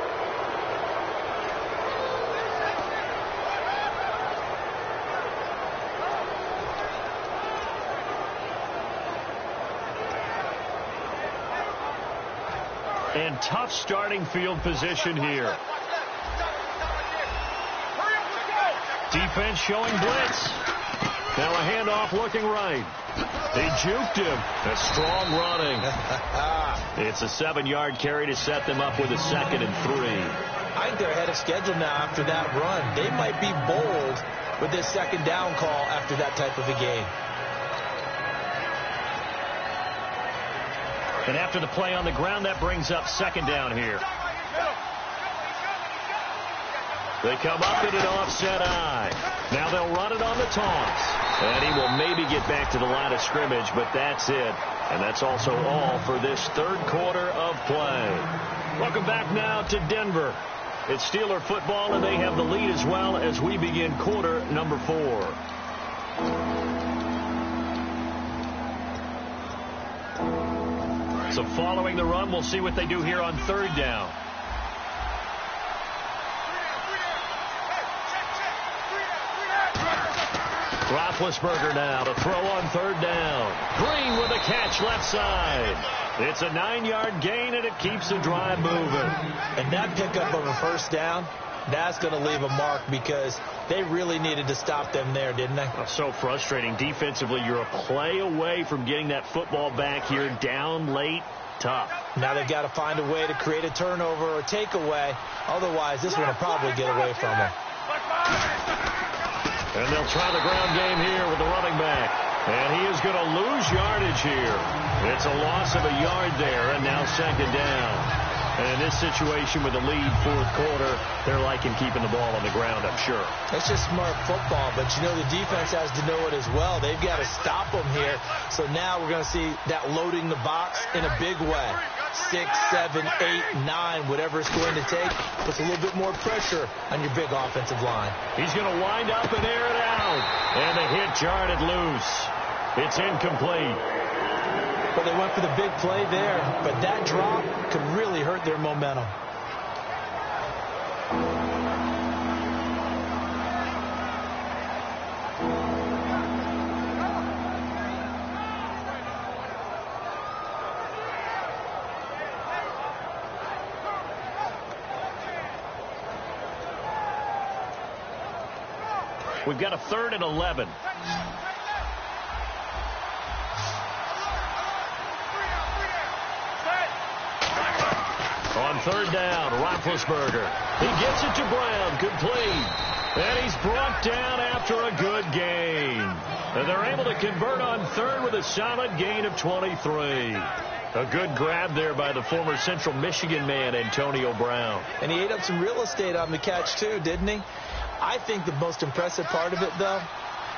And tough starting field position here. Defense showing blitz. Now a handoff looking right. They juked him. A strong running. It's a 7-yard carry to set them up with a 2nd and 3. I think they're ahead of schedule now after that run. They might be bold with this 2nd down call after that type of a game. And after the play on the ground, that brings up 2nd down here. They come up in an offset I. Now they'll run it on the toss. And he will maybe get back to the line of scrimmage, but that's it. And that's also all for this 3rd quarter of play. Welcome back now to Denver. It's Steeler football, and they have the lead as well as we begin quarter number 4. So following the run, we'll see what they do here on third down. Roethlisberger now to throw on third down. Green with a catch left side. It's a 9-yard gain, and it keeps the drive moving. And that pickup of a first down, that's going to leave a mark because they really needed to stop them there, didn't they? Oh, so frustrating. Defensively, you're a play away from getting that football back here down late. Tough. Now they've got to find a way to create a turnover or takeaway. Otherwise, this one will probably get away from them. And they'll try the ground game here with the running back. And he is going to lose yardage here. It's a loss of a yard there, and now second down. And in this situation with the lead fourth quarter, they're liking keeping the ball on the ground, I'm sure. It's just smart football, but you know the defense has to know it as well. They've got to stop them here. So now we're going to see that loading the box in a big way. 6, 7, 8, 9, whatever it's going to take, puts a little bit more pressure on your big offensive line. He's going to wind up and air it out. And the hit jarred it loose. It's incomplete. Well, they went for the big play there, but that drop could really hurt their momentum. We've got a 3rd and 11. On third down, Roethlisberger. He gets it to Brown, complete. And he's brought down after a good gain. And they're able to convert on third with a solid gain of 23. A good grab there by the former Central Michigan man, Antonio Brown. And he ate up some real estate on the catch, too, didn't he? I think the most impressive part of it, though,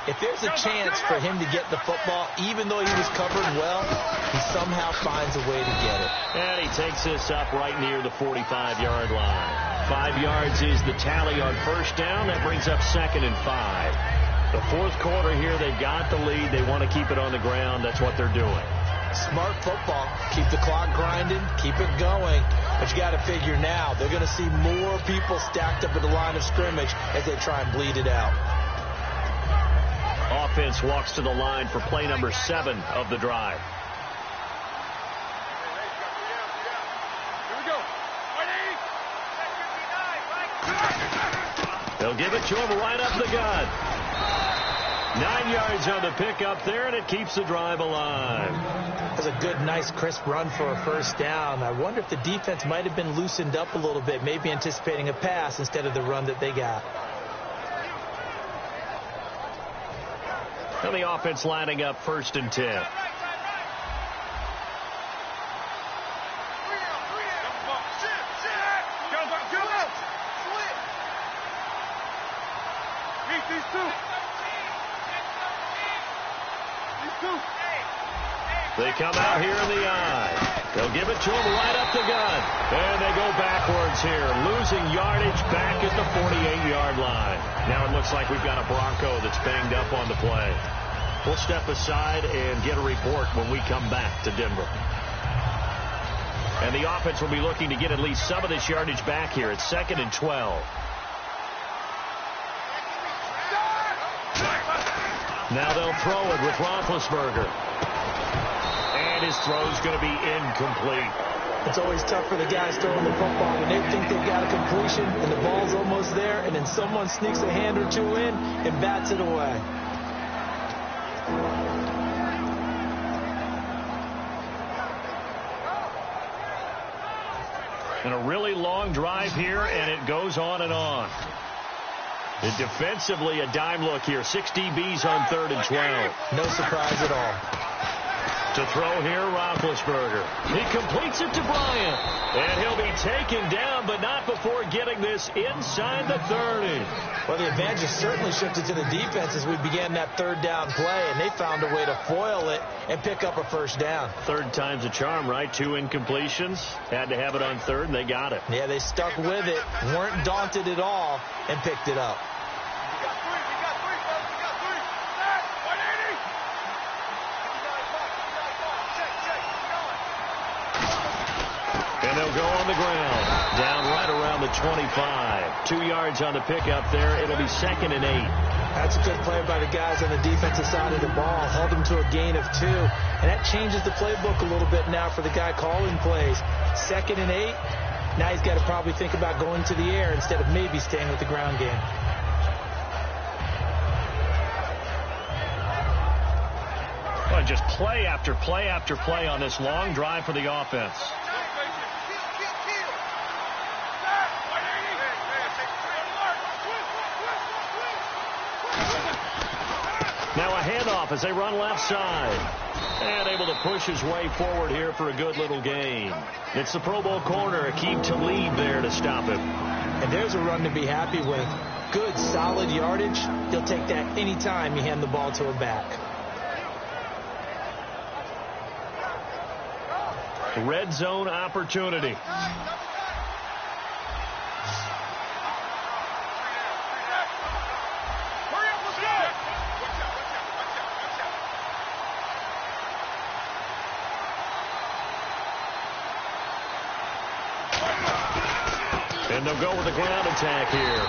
if there's a chance for him to get the football, even though he was covered well, he somehow finds a way to get it. And he takes this up right near the 45-yard line. 5 yards is the tally on first down. That brings up 2nd and 5. The fourth quarter here, they've got the lead. They want to keep it on the ground. That's what they're doing. Smart football. Keep the clock grinding. Keep it going. But you got to figure now, they're going to see more people stacked up at the line of scrimmage as they try and bleed it out. Offense walks to the line for play number 7 of the drive. They'll give it to him right up the gut. 9 yards on the pickup there, and it keeps the drive alive. That's a good, nice, crisp run for a first down. I wonder if the defense might have been loosened up a little bit, maybe anticipating a pass instead of the run that they got. And the offense lining up 1st and 10. They come out here in the eye. They'll give it to him right up the gut. And they go backwards here, losing yardage back at the 48-yard line. Now it looks like we've got a Bronco that's banged up on the play. We'll step aside and get a report when we come back to Denver. And the offense will be looking to get at least some of this yardage back here. It's 2nd and 12. Now they'll throw it with Roethlisberger. And his throw's going to be incomplete. It's always tough for the guys throwing the football when they think they've got a completion and the ball's almost there, and then someone sneaks a hand or two in and bats it away. And a really long drive here, and it goes on and on. And defensively, a dime look here. 6 DBs on 3rd and 12. No surprise at all. To throw here, Roethlisberger. He completes it to Bryant. And he'll be taken down, but not before getting this inside the 30. Well, the advantage has certainly shifted to the defense as we began that 3rd down play, and they found a way to foil it and pick up a first down. 3rd time's a charm, right? 2 incompletions. Had to have it on 3rd, and they got it. Yeah, they stuck with it, weren't daunted at all, and picked it up. And they'll go on the ground. Down right around the 25. 2 yards on the pickup there. It'll be 2nd and 8. That's a good play by the guys on the defensive side of the ball. Held them to a gain of 2. And that changes the playbook a little bit now for the guy calling plays. 2nd and 8. Now he's got to probably think about going to the air instead of maybe staying with the ground game. Well, just play after play after play on this long drive for the offense. Now a handoff as they run left side. And able to push his way forward here for a good little gain. It's the Pro Bowl corner, Aqib Talib there to stop him. And there's a run to be happy with. Good, solid yardage. He'll take that anytime you hand the ball to a back. Red zone opportunity. And they'll go with a ground attack here.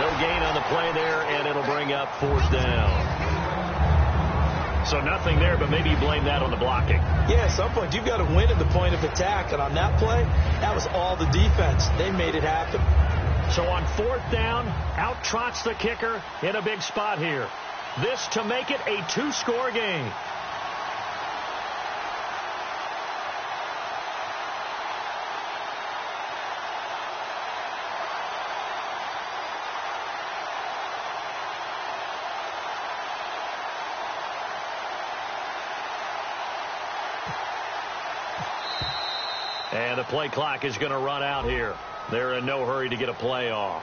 No gain on the play there, and it'll bring up 4th down. So nothing there, but maybe you blame that on the blocking. Yeah, at some point you've got to win at the point of attack, and on that play, that was all the defense. They made it happen. So on 4th down, out trots the kicker in a big spot here. This to make it a 2-score game. And the play clock is going to run out here. They're in no hurry to get a play off.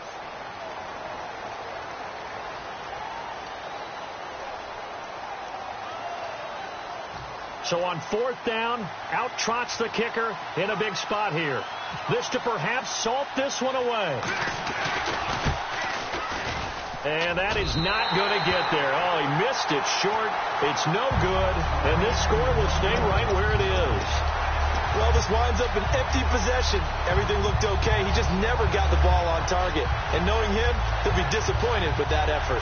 So on 4th down, out trots the kicker in a big spot here. This to perhaps salt this one away. And that is not going to get there. Oh, he missed it short. It's no good. And this score will stay right where it is. Well, this winds up an empty possession. Everything looked okay. He just never got the ball on target. And knowing him, he'll be disappointed with that effort.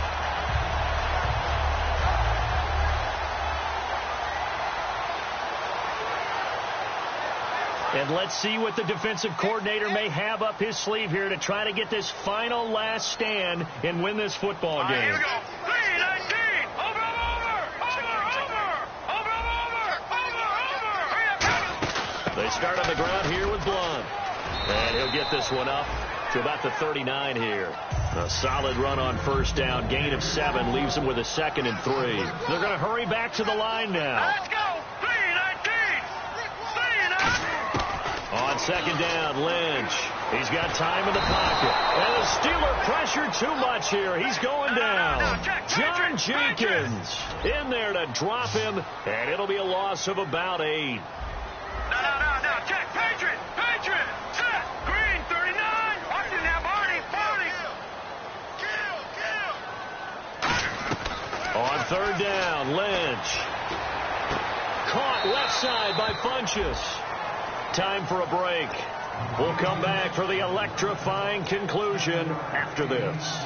And let's see what the defensive coordinator may have up his sleeve here to try to get this final last stand and win this football game. Here we go. 3-19. They start on the ground here with Blunt. And he'll get this one up to about the 39 here. A solid run on 1st down. Gain of 7 leaves them with a 2nd and 3. They're going to hurry back to the line now. Let's go. 3-19. 3-19. On 2nd down, Lynch. He's got time in the pocket. And the Steeler pressured too much here. He's going down. John Jenkins in there to drop him. And it'll be a loss of about 8. No. Check. Patriot. Set. Green, 39. Watch it now, Barney. Kill. On 3rd down, Lynch. Caught left side by Funchess. Time for a break. We'll come back for the electrifying conclusion after this.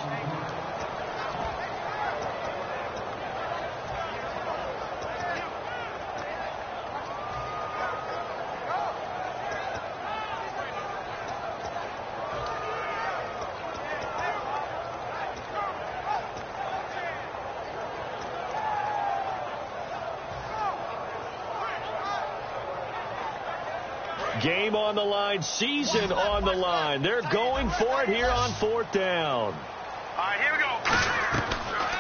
Game on the line, season on the line. They're going for it here on 4th down. All right, here we go.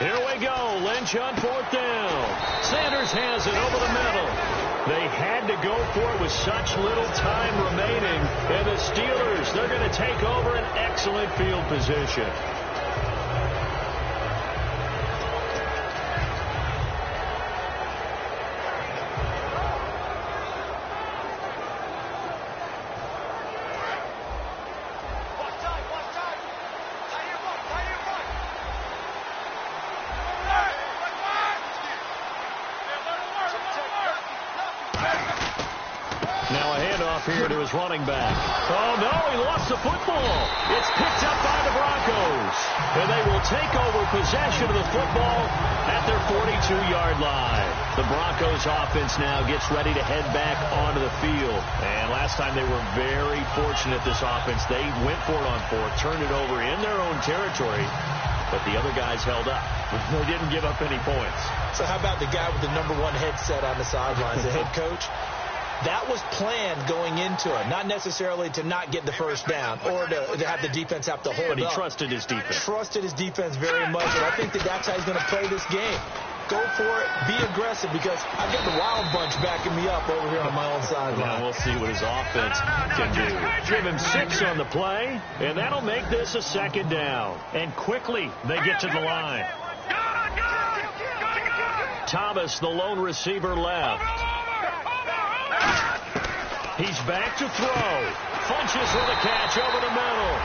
Here we go. Lynch on 4th down. Sanders has it over the middle. They had to go for it with such little time remaining. And the Steelers, they're going to take over an excellent field position. handoff here to his running back. Oh, no, he lost the football. It's picked up by the Broncos. And they will take over possession of the football at their 42-yard line. The Broncos offense now gets ready to head back onto the field. And last time they were very fortunate, this offense. They went for it on fourth, turned it over in their own territory, but the other guys held up. They didn't give up any points. So how about the guy with the #1 headset on the sidelines, the head coach? That was planned going into it, not necessarily to not get the first down or to have the defense have to hold up. But he trusted his defense. Trusted his defense very much, and I think that's how he's going to play this game. Go for it, be aggressive, because I've got the Wild Bunch backing me up over here on my own sideline. Now we'll see what his offense can do. Give him 6 on the play, and that'll make this a second down. And quickly they get to the line. Thomas, the lone receiver, left. He's back to throw. Funches for the catch over the middle.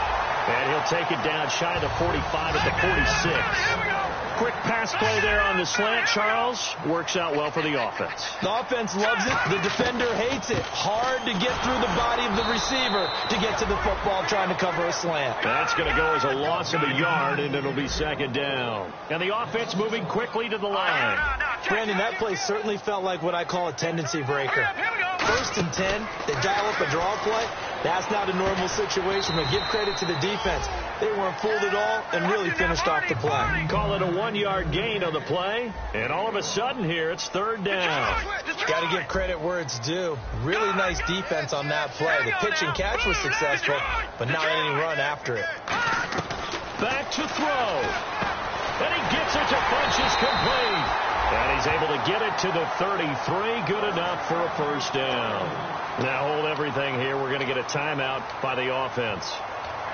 And he'll take it down shy of the 45 at the 46. Quick pass play there on the slant, Charles. Works out well for the offense. The offense loves it. The defender hates it. Hard to get through the body of the receiver to get to the football trying to cover a slant. That's going to go as a loss of a yard, and it'll be second down. And the offense moving quickly to the line. Brandon, that play certainly felt like what I call a tendency breaker. 1st and 10, they dial up a draw play. That's not a normal situation, but give credit to the defense. They weren't fooled at all and really finished off the play. Call it a 1-yard gain on the play, and all of a sudden here, it's third down. Got to give credit where it's due. Really nice defense on that play. The pitch and catch was successful, but not any run after it. Back to throw. And he gets it to Funches complete. And he's able to get it to the 33. Good enough for a first down. Now hold everything here. We're going to get a timeout by the offense.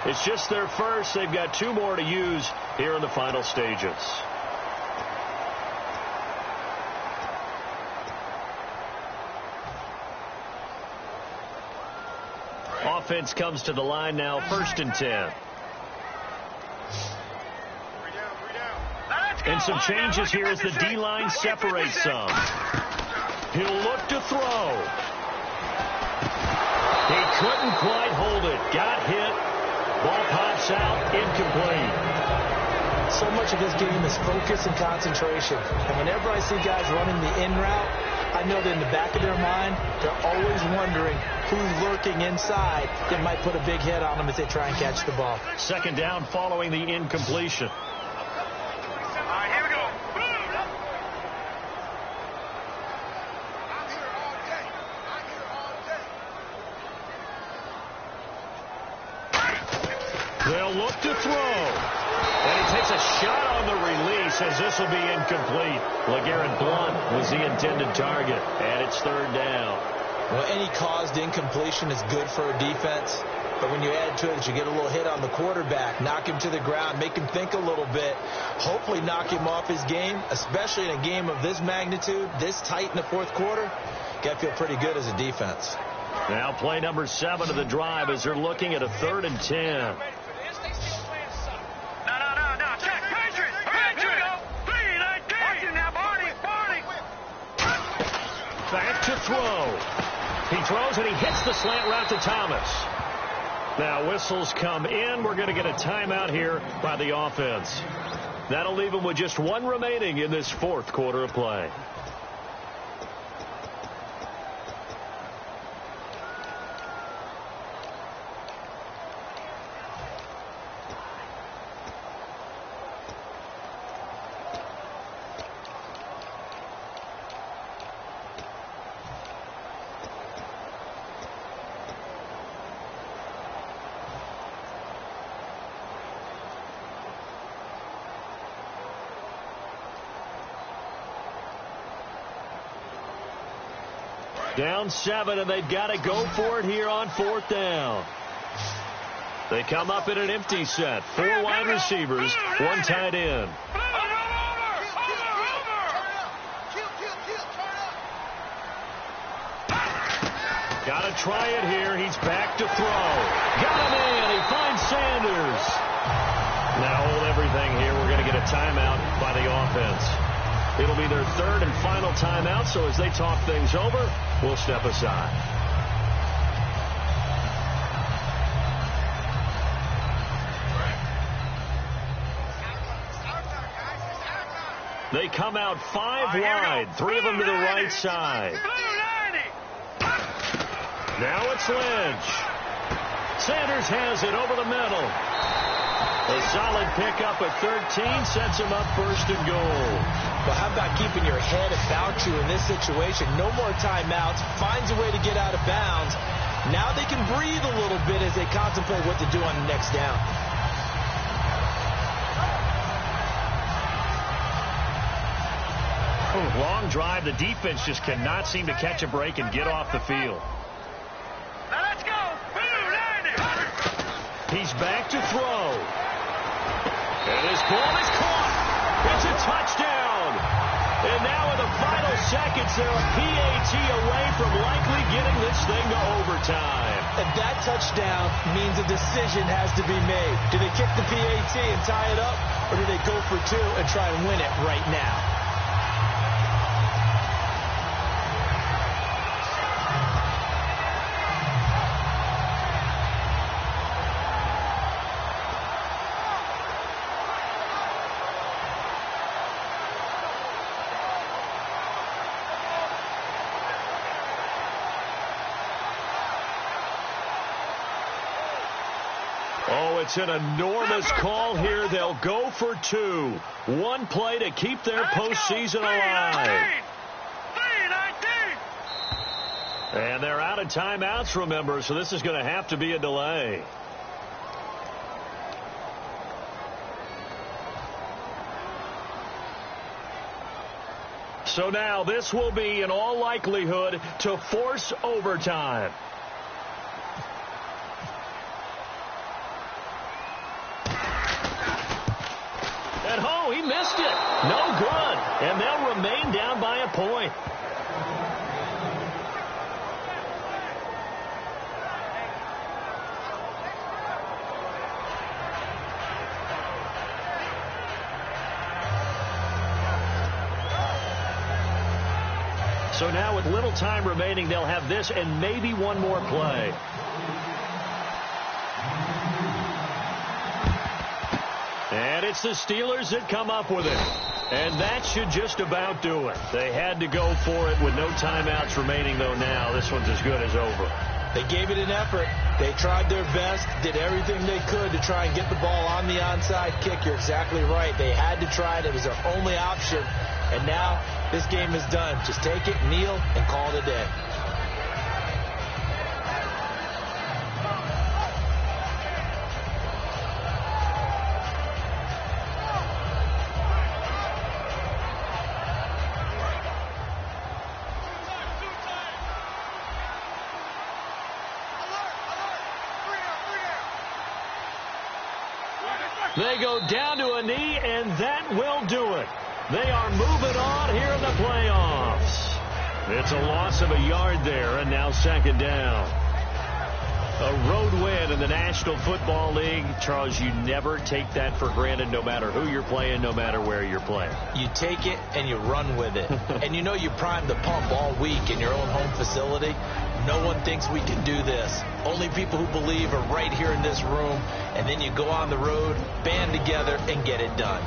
It's just their first. They've got 2 more to use here in the final stages. Offense comes to the line now, 1st and 10. And some changes here as the D-line separates some. He'll look to throw. He couldn't quite hold it. Got hit. Ball pops out. Incomplete. So much of this game is focus and concentration. And whenever I see guys running the in route, I know that in the back of their mind, they're always wondering who's lurking inside that might put a big hit on them as they try and catch the ball. Second down following the incompletion. They'll look to throw. And he takes a shot on the release as this will be incomplete. LeGarrette Blount was the intended target. And it's third down. Well, any caused incompletion is good for a defense. But when you add to it that you get a little hit on the quarterback, knock him to the ground, make him think a little bit, hopefully knock him off his game, especially in a game of this magnitude, this tight in the fourth quarter, got to feel pretty good as a defense. Now play number 7 of the drive as they're looking at a 3rd and 10. Back to throw. He throws and he hits the slant route to Thomas. Now whistles come in. We're going to get a timeout here by the offense. That'll leave him with just 1 remaining in this 4th quarter of play. Down 7, and they've got to go for it here on 4th down. They come up in an empty set. 4 wide receivers, 1 tight end. Got to try it here. He's back to throw. Got him in. He finds Sanders. Now hold everything here. We're going to get a timeout by the offense. It'll be their 3rd and final timeout, so as they talk things over, we'll step aside. They come out 5 wide, 3 of them to the right side. Now it's Lynch. Sanders has it over the middle. A solid pickup at 13 sets him up first and goal. Well, how about keeping your head about you in this situation? No more timeouts. Finds a way to get out of bounds. Now they can breathe a little bit as they contemplate what to do on the next down. Long drive. The defense just cannot seem to catch a break and get off the field. Now let's go. He's back to throw. And his ball is caught. It's a touchdown. And now in the final seconds, they're a PAT away from likely getting this thing to overtime. And that touchdown means a decision has to be made. Do they kick the PAT and tie it up, or do they go for 2 and try and win it right now? Oh, it's an enormous call here. They'll go for 2. One play to keep their postseason alive. And they're out of timeouts, remember, so this is going to have to be a delay. So now this will be, in all likelihood, to force overtime. Oh, he missed it. No good. And they'll remain down by a point. So now with little time remaining, they'll have this and maybe one more play. And it's the Steelers that come up with it. And that should just about do it. They had to go for it with no timeouts remaining, though now this one's as good as over. They gave it an effort. They tried their best, did everything they could to try and get the ball on the onside kick. You're exactly right. They had to try it. It was their only option. And now this game is done. Just take it, kneel, and call it a day. They go down to a knee, and that will do it. They are moving on here in the playoffs. It's a loss of a yard there, and now second down. A road win in the National Football League. Charles, you never take that for granted, no matter who you're playing, no matter where you're playing. You take it and you run with it. And you know you primed the pump all week in your own home facility. No one thinks we can do this. Only people who believe are right here in this room. And then you go on the road, band together, and get it done.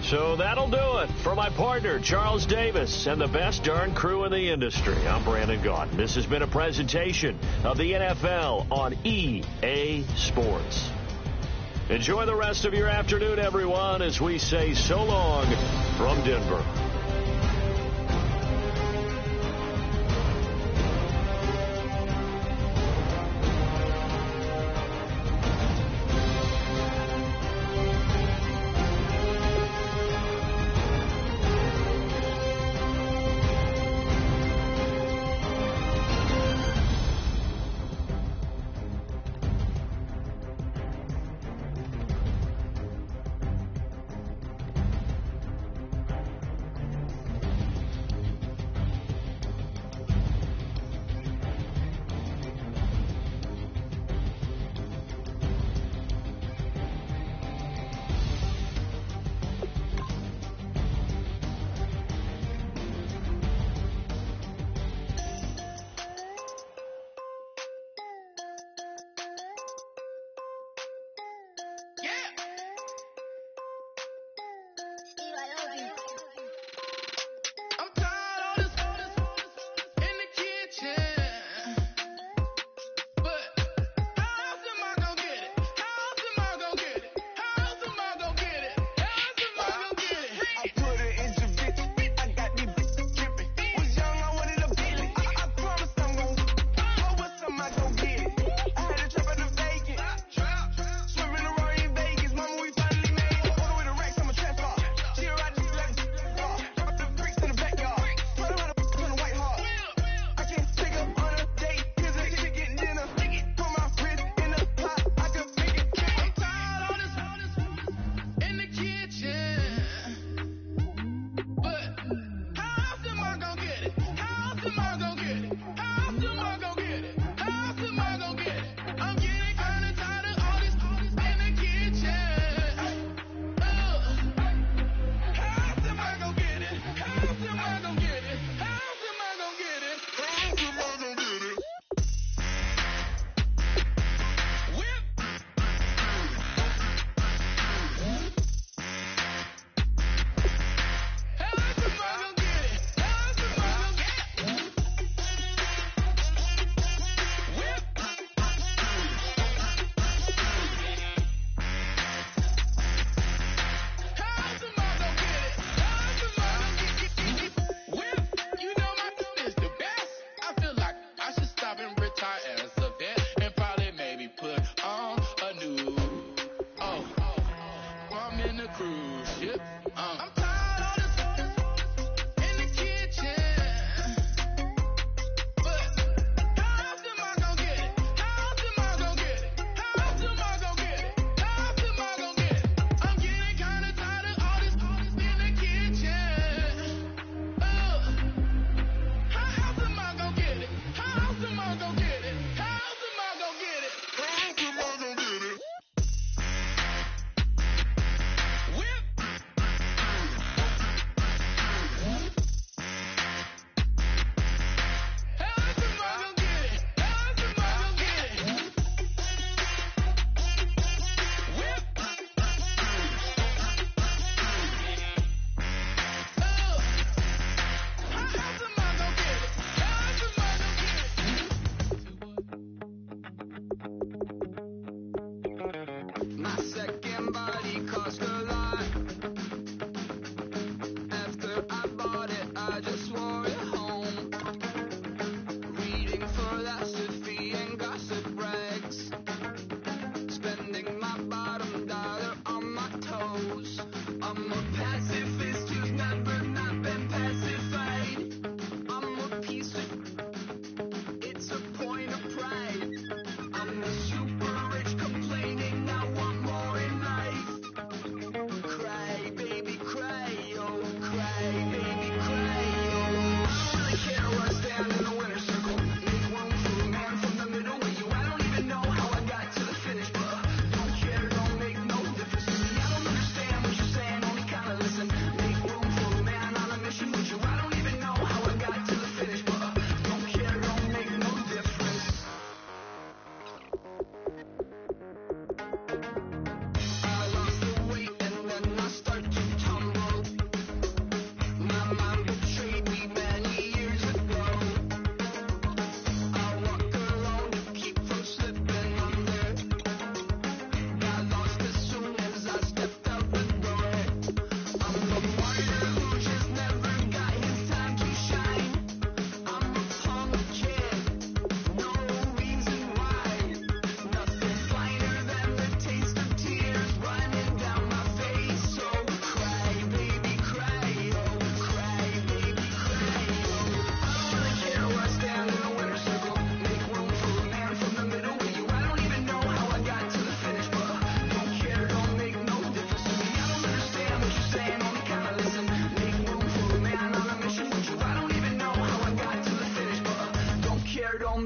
So that'll do it for my partner, Charles Davis, and the best darn crew in the industry. I'm Brandon Gaudin. This has been a presentation of the NFL on EA Sports. Enjoy the rest of your afternoon, everyone, as we say so long from Denver.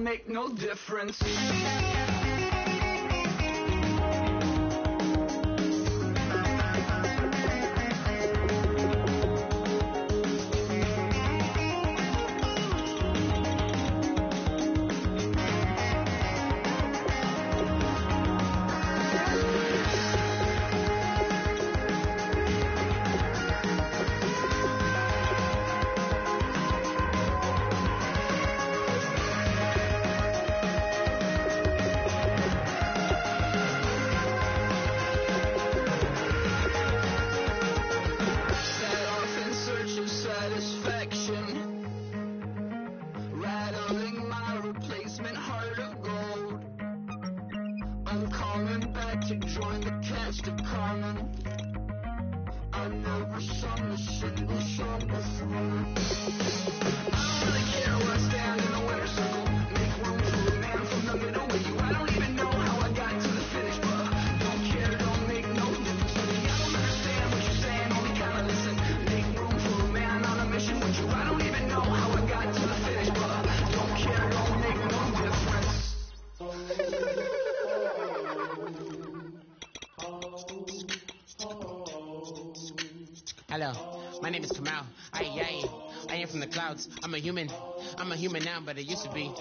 make no difference. Hello, my name is Kamal. I am from the clouds. I'm a human now, but I used to be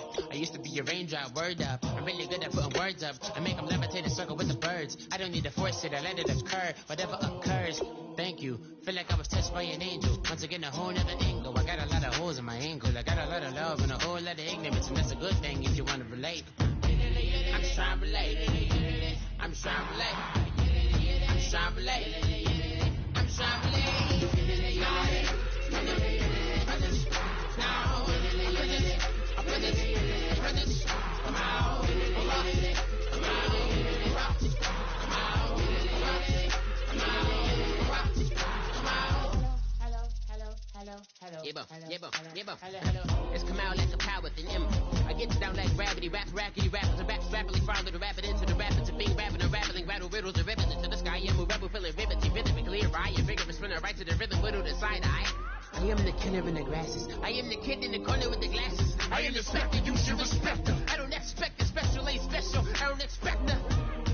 a raindrop. Word up, I'm really good at putting words up. I make them levitate and circle with the birds. I don't need to force it, I let it occur. Whatever occurs, thank you. Feel like I was touched by an angel. Once again, a whole nother angle. I got a lot of holes in my ankle. I got a lot of love and a whole lot of ignorance, and that's a good thing if you want to relate. I'm just trying to relate. I'm just trying to relate. I'm just trying to relate. I'm just trying to relate. It's come out like a power with an M. I get you down like gravity, rap, rackety, rappers, and raps, rapidly follow the rapid into the rapids, and being rapping and rattling, rattle riddles and ribbons into the sky. I'm a rebel, feeling rivety, rhythmically, right, your figure is spinning right to the rhythm, whittle the side eye. I am the killer in the grasses. I am the kid in the corner with the glasses. I am the specter, you should respect her. I don't expect a special, ain't special. I don't expect her.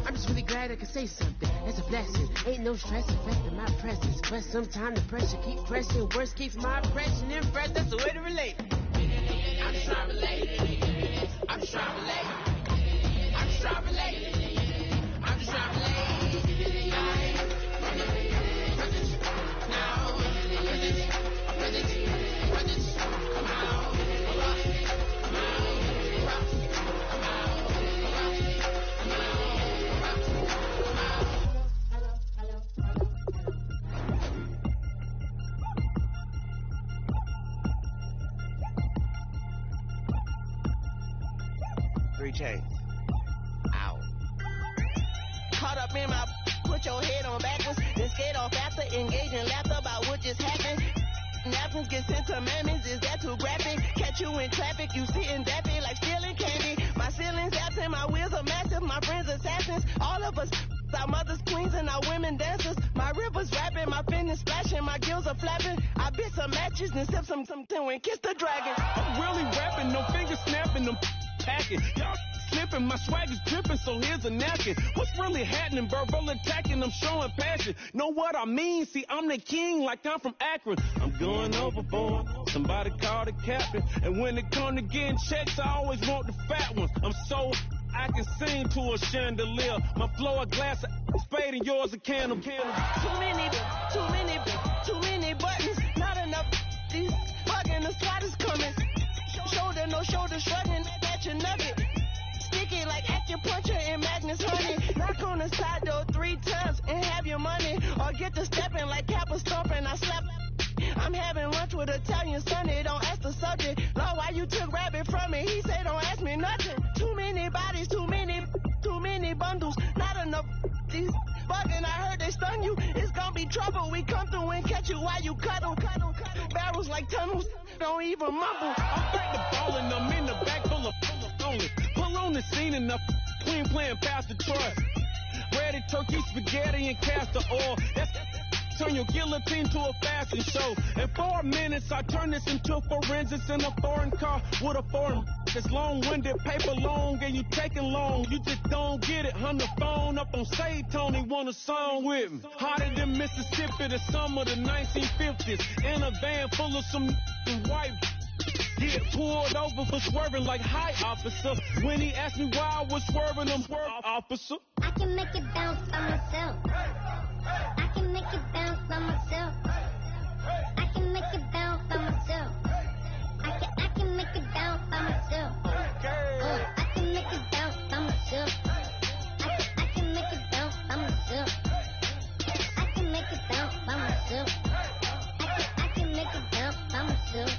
I'm just really glad I can say something. That's a blessing. Ain't no stress affecting my presence. But sometimes the pressure keep pressing. Worst keeps my impression impressed. That's the way to relate. I'm just trying to relate. I'm just trying to relate. I'm just trying to relate. I'm just trying to relate. Ow. Caught up in my, put your head on backwards, then skate off after, engage in laughter about what just happened. Napkins get sent to mammies, is that too graphic? Catch you in traffic, you sitting dappy like stealing candy. My ceilings absent, my wheels are massive, my friends assassins. All of us, our mothers queens and our women dancers. My rivers rapping, my fingers splashing, my gills are flapping. I bit some matches and sip some and kiss the dragon. I'm really rapping, no fingers snapping, them packing. Y'all slipping, my swag is dripping, so here's a napkin. What's really happening? Verbal attacking, I'm showing passion. Know what I mean? See, I'm the king like I'm from Akron. I'm going overboard, somebody call the captain. And when it come to getting checks, I always want the fat ones. I'm so I can sing to a chandelier. My flow a glass of spade and yours a candle. Too many buttons, not enough. These bugging, the SWAT is coming. Shoulder, no shoulder shrugging at your nugget. Sticky like acupuncture and Magnus honey. Knock on the side door 3 times and have your money. Or get to stepping like Kappa stomping. I slap. I'm having lunch with Italian Sunday. Don't ask the subject. Lord, why you took rabbit from me? He said don't ask me nothing. Too many bodies, too many bundles. Not enough. These bugging, I heard they stung you. It's gonna be trouble. We come through and catch you while you cuddle. Barrels like tunnels. Don't even mumble. I'm back to ballin', I'm in the back full of only. Pull on the scene enough. Queen playing Pastor Troy. Ready turkey, spaghetti, and castor oil. That's turn your guillotine to a fashion show. In 4 minutes, I turn this into forensics in a foreign car with a foreign. It's long-winded, paper long, and you taking long. You just don't get it. Hung the phone up on Say Tony, want a song with me. Hotter than Mississippi, the summer of the 1950s. In a van full of some white. Get pulled over for swerving like hi, officer. When he asked me why I was swerving, I'm swerve, officer. I can make it bounce by myself. I can make it bounce by myself. I can make it bounce by myself. I can make it bounce by myself. I can make it bounce by myself. I can make it bounce by myself. I can make it bounce by myself. I can make it bounce by myself.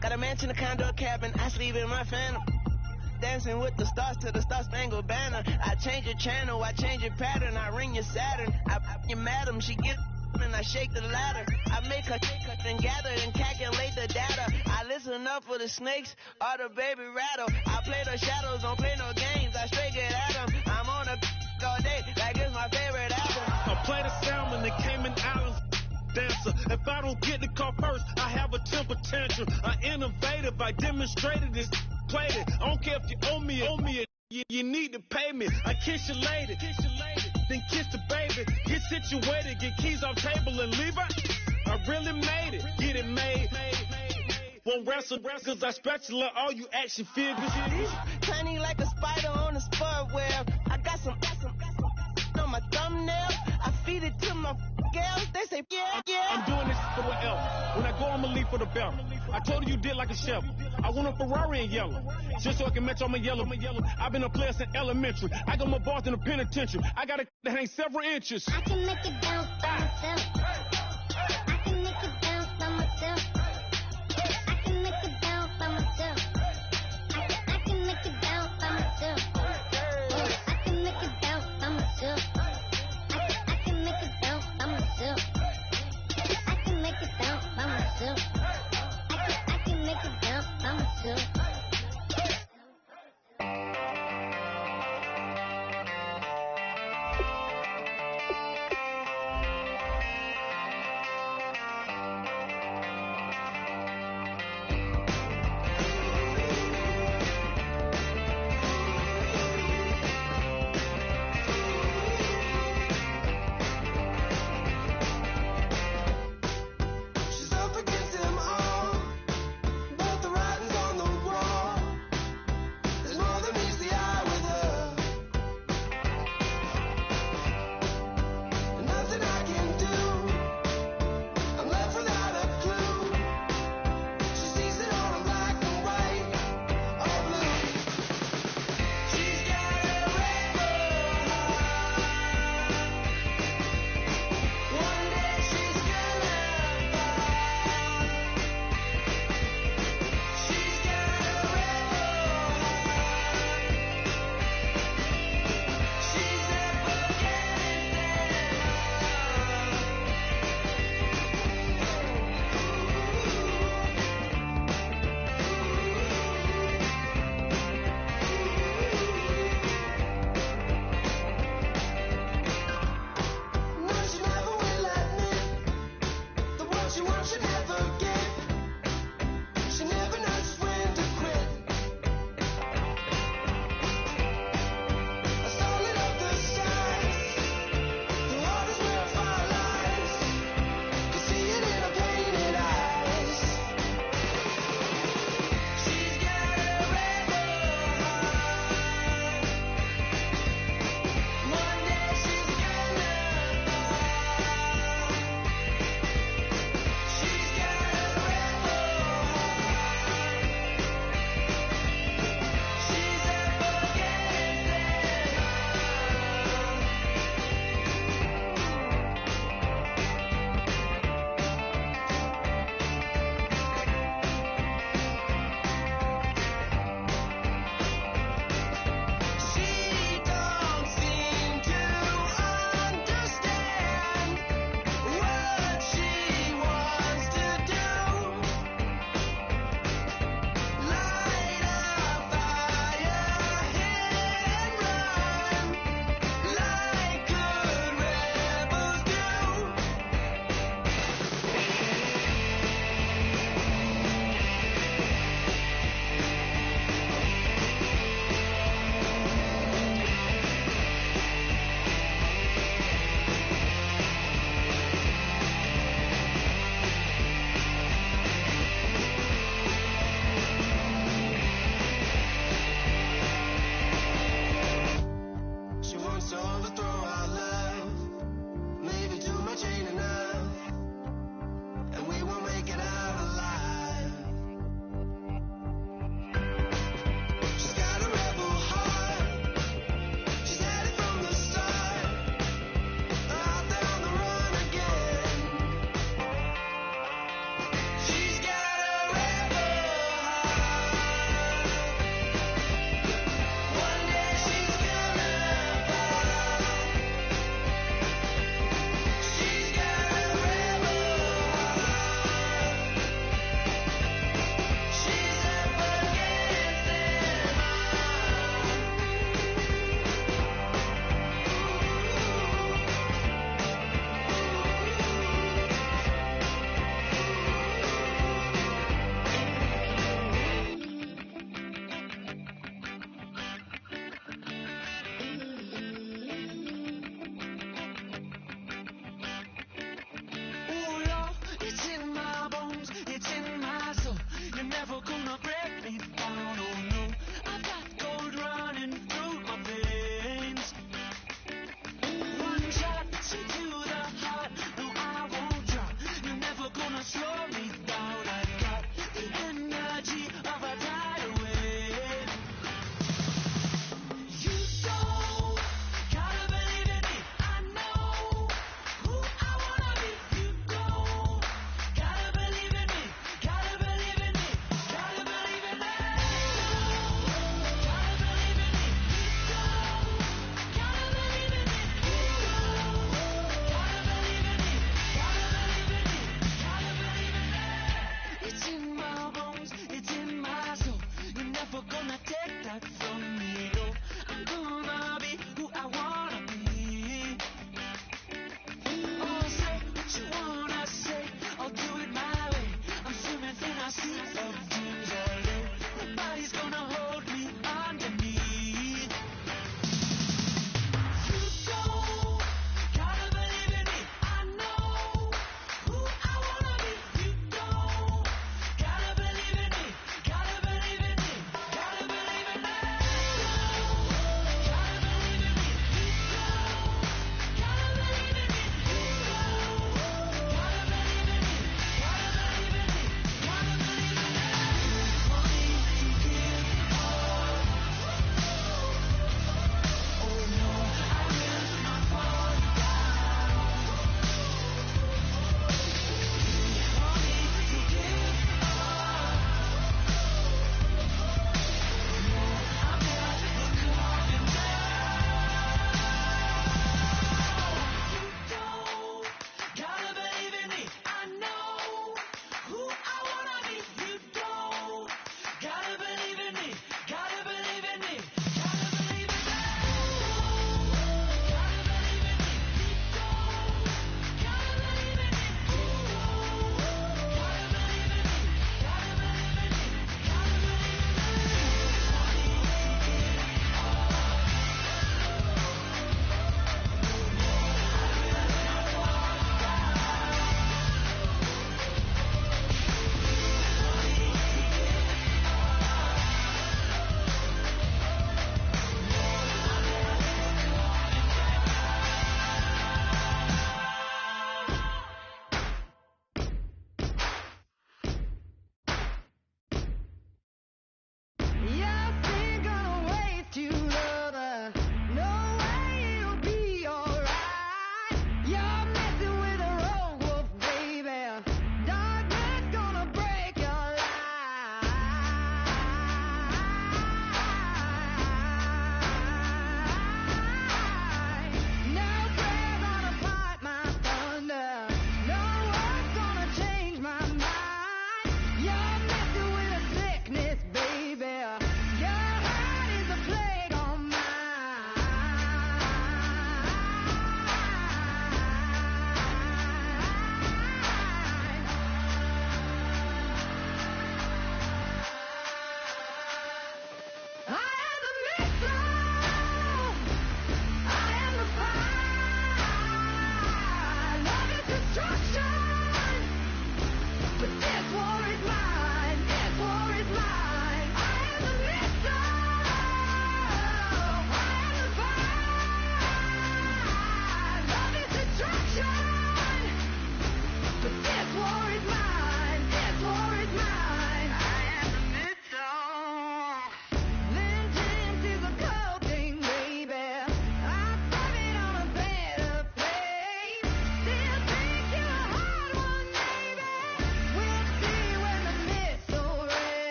Got a mansion, a condo, a cabin. I sleep in my phantom. Dancing with the stars to the Star-Spangled Banner. I change your channel, I change your pattern. I ring your Saturn. I your madam, she get and I shake the ladder. I make her and gather and calculate the data. I listen up for the snakes or the baby rattle. I play the shadows, don't play no games. I straight get at them. I'm on a all day like it's my favorite album. I play the salmon, the Cayman Islands dancer. If I don't get the car first, I have a temper tantrum. I innovative, I demonstrated this, played it. I don't care if you owe me it. You need to pay me. I kiss your lady, then kiss the baby. Get situated, get keys off table and leave her. I really made it, get it made. Won't wrestle, cause I spatula all you action figures. Tiny like a spider on a spud web. I got some on my thumbnail. I feed it to my girls. They say, yeah. I'm doing this for what else. When I go, I'ma leave for the belt. I told you did like a chef. I want a Ferrari in yellow, just so I can match all my yellow. I've been a player since elementary. I got more bars than a penitentiary. I got a that hang several inches. I can make it bounce by myself. I can make it bounce by myself.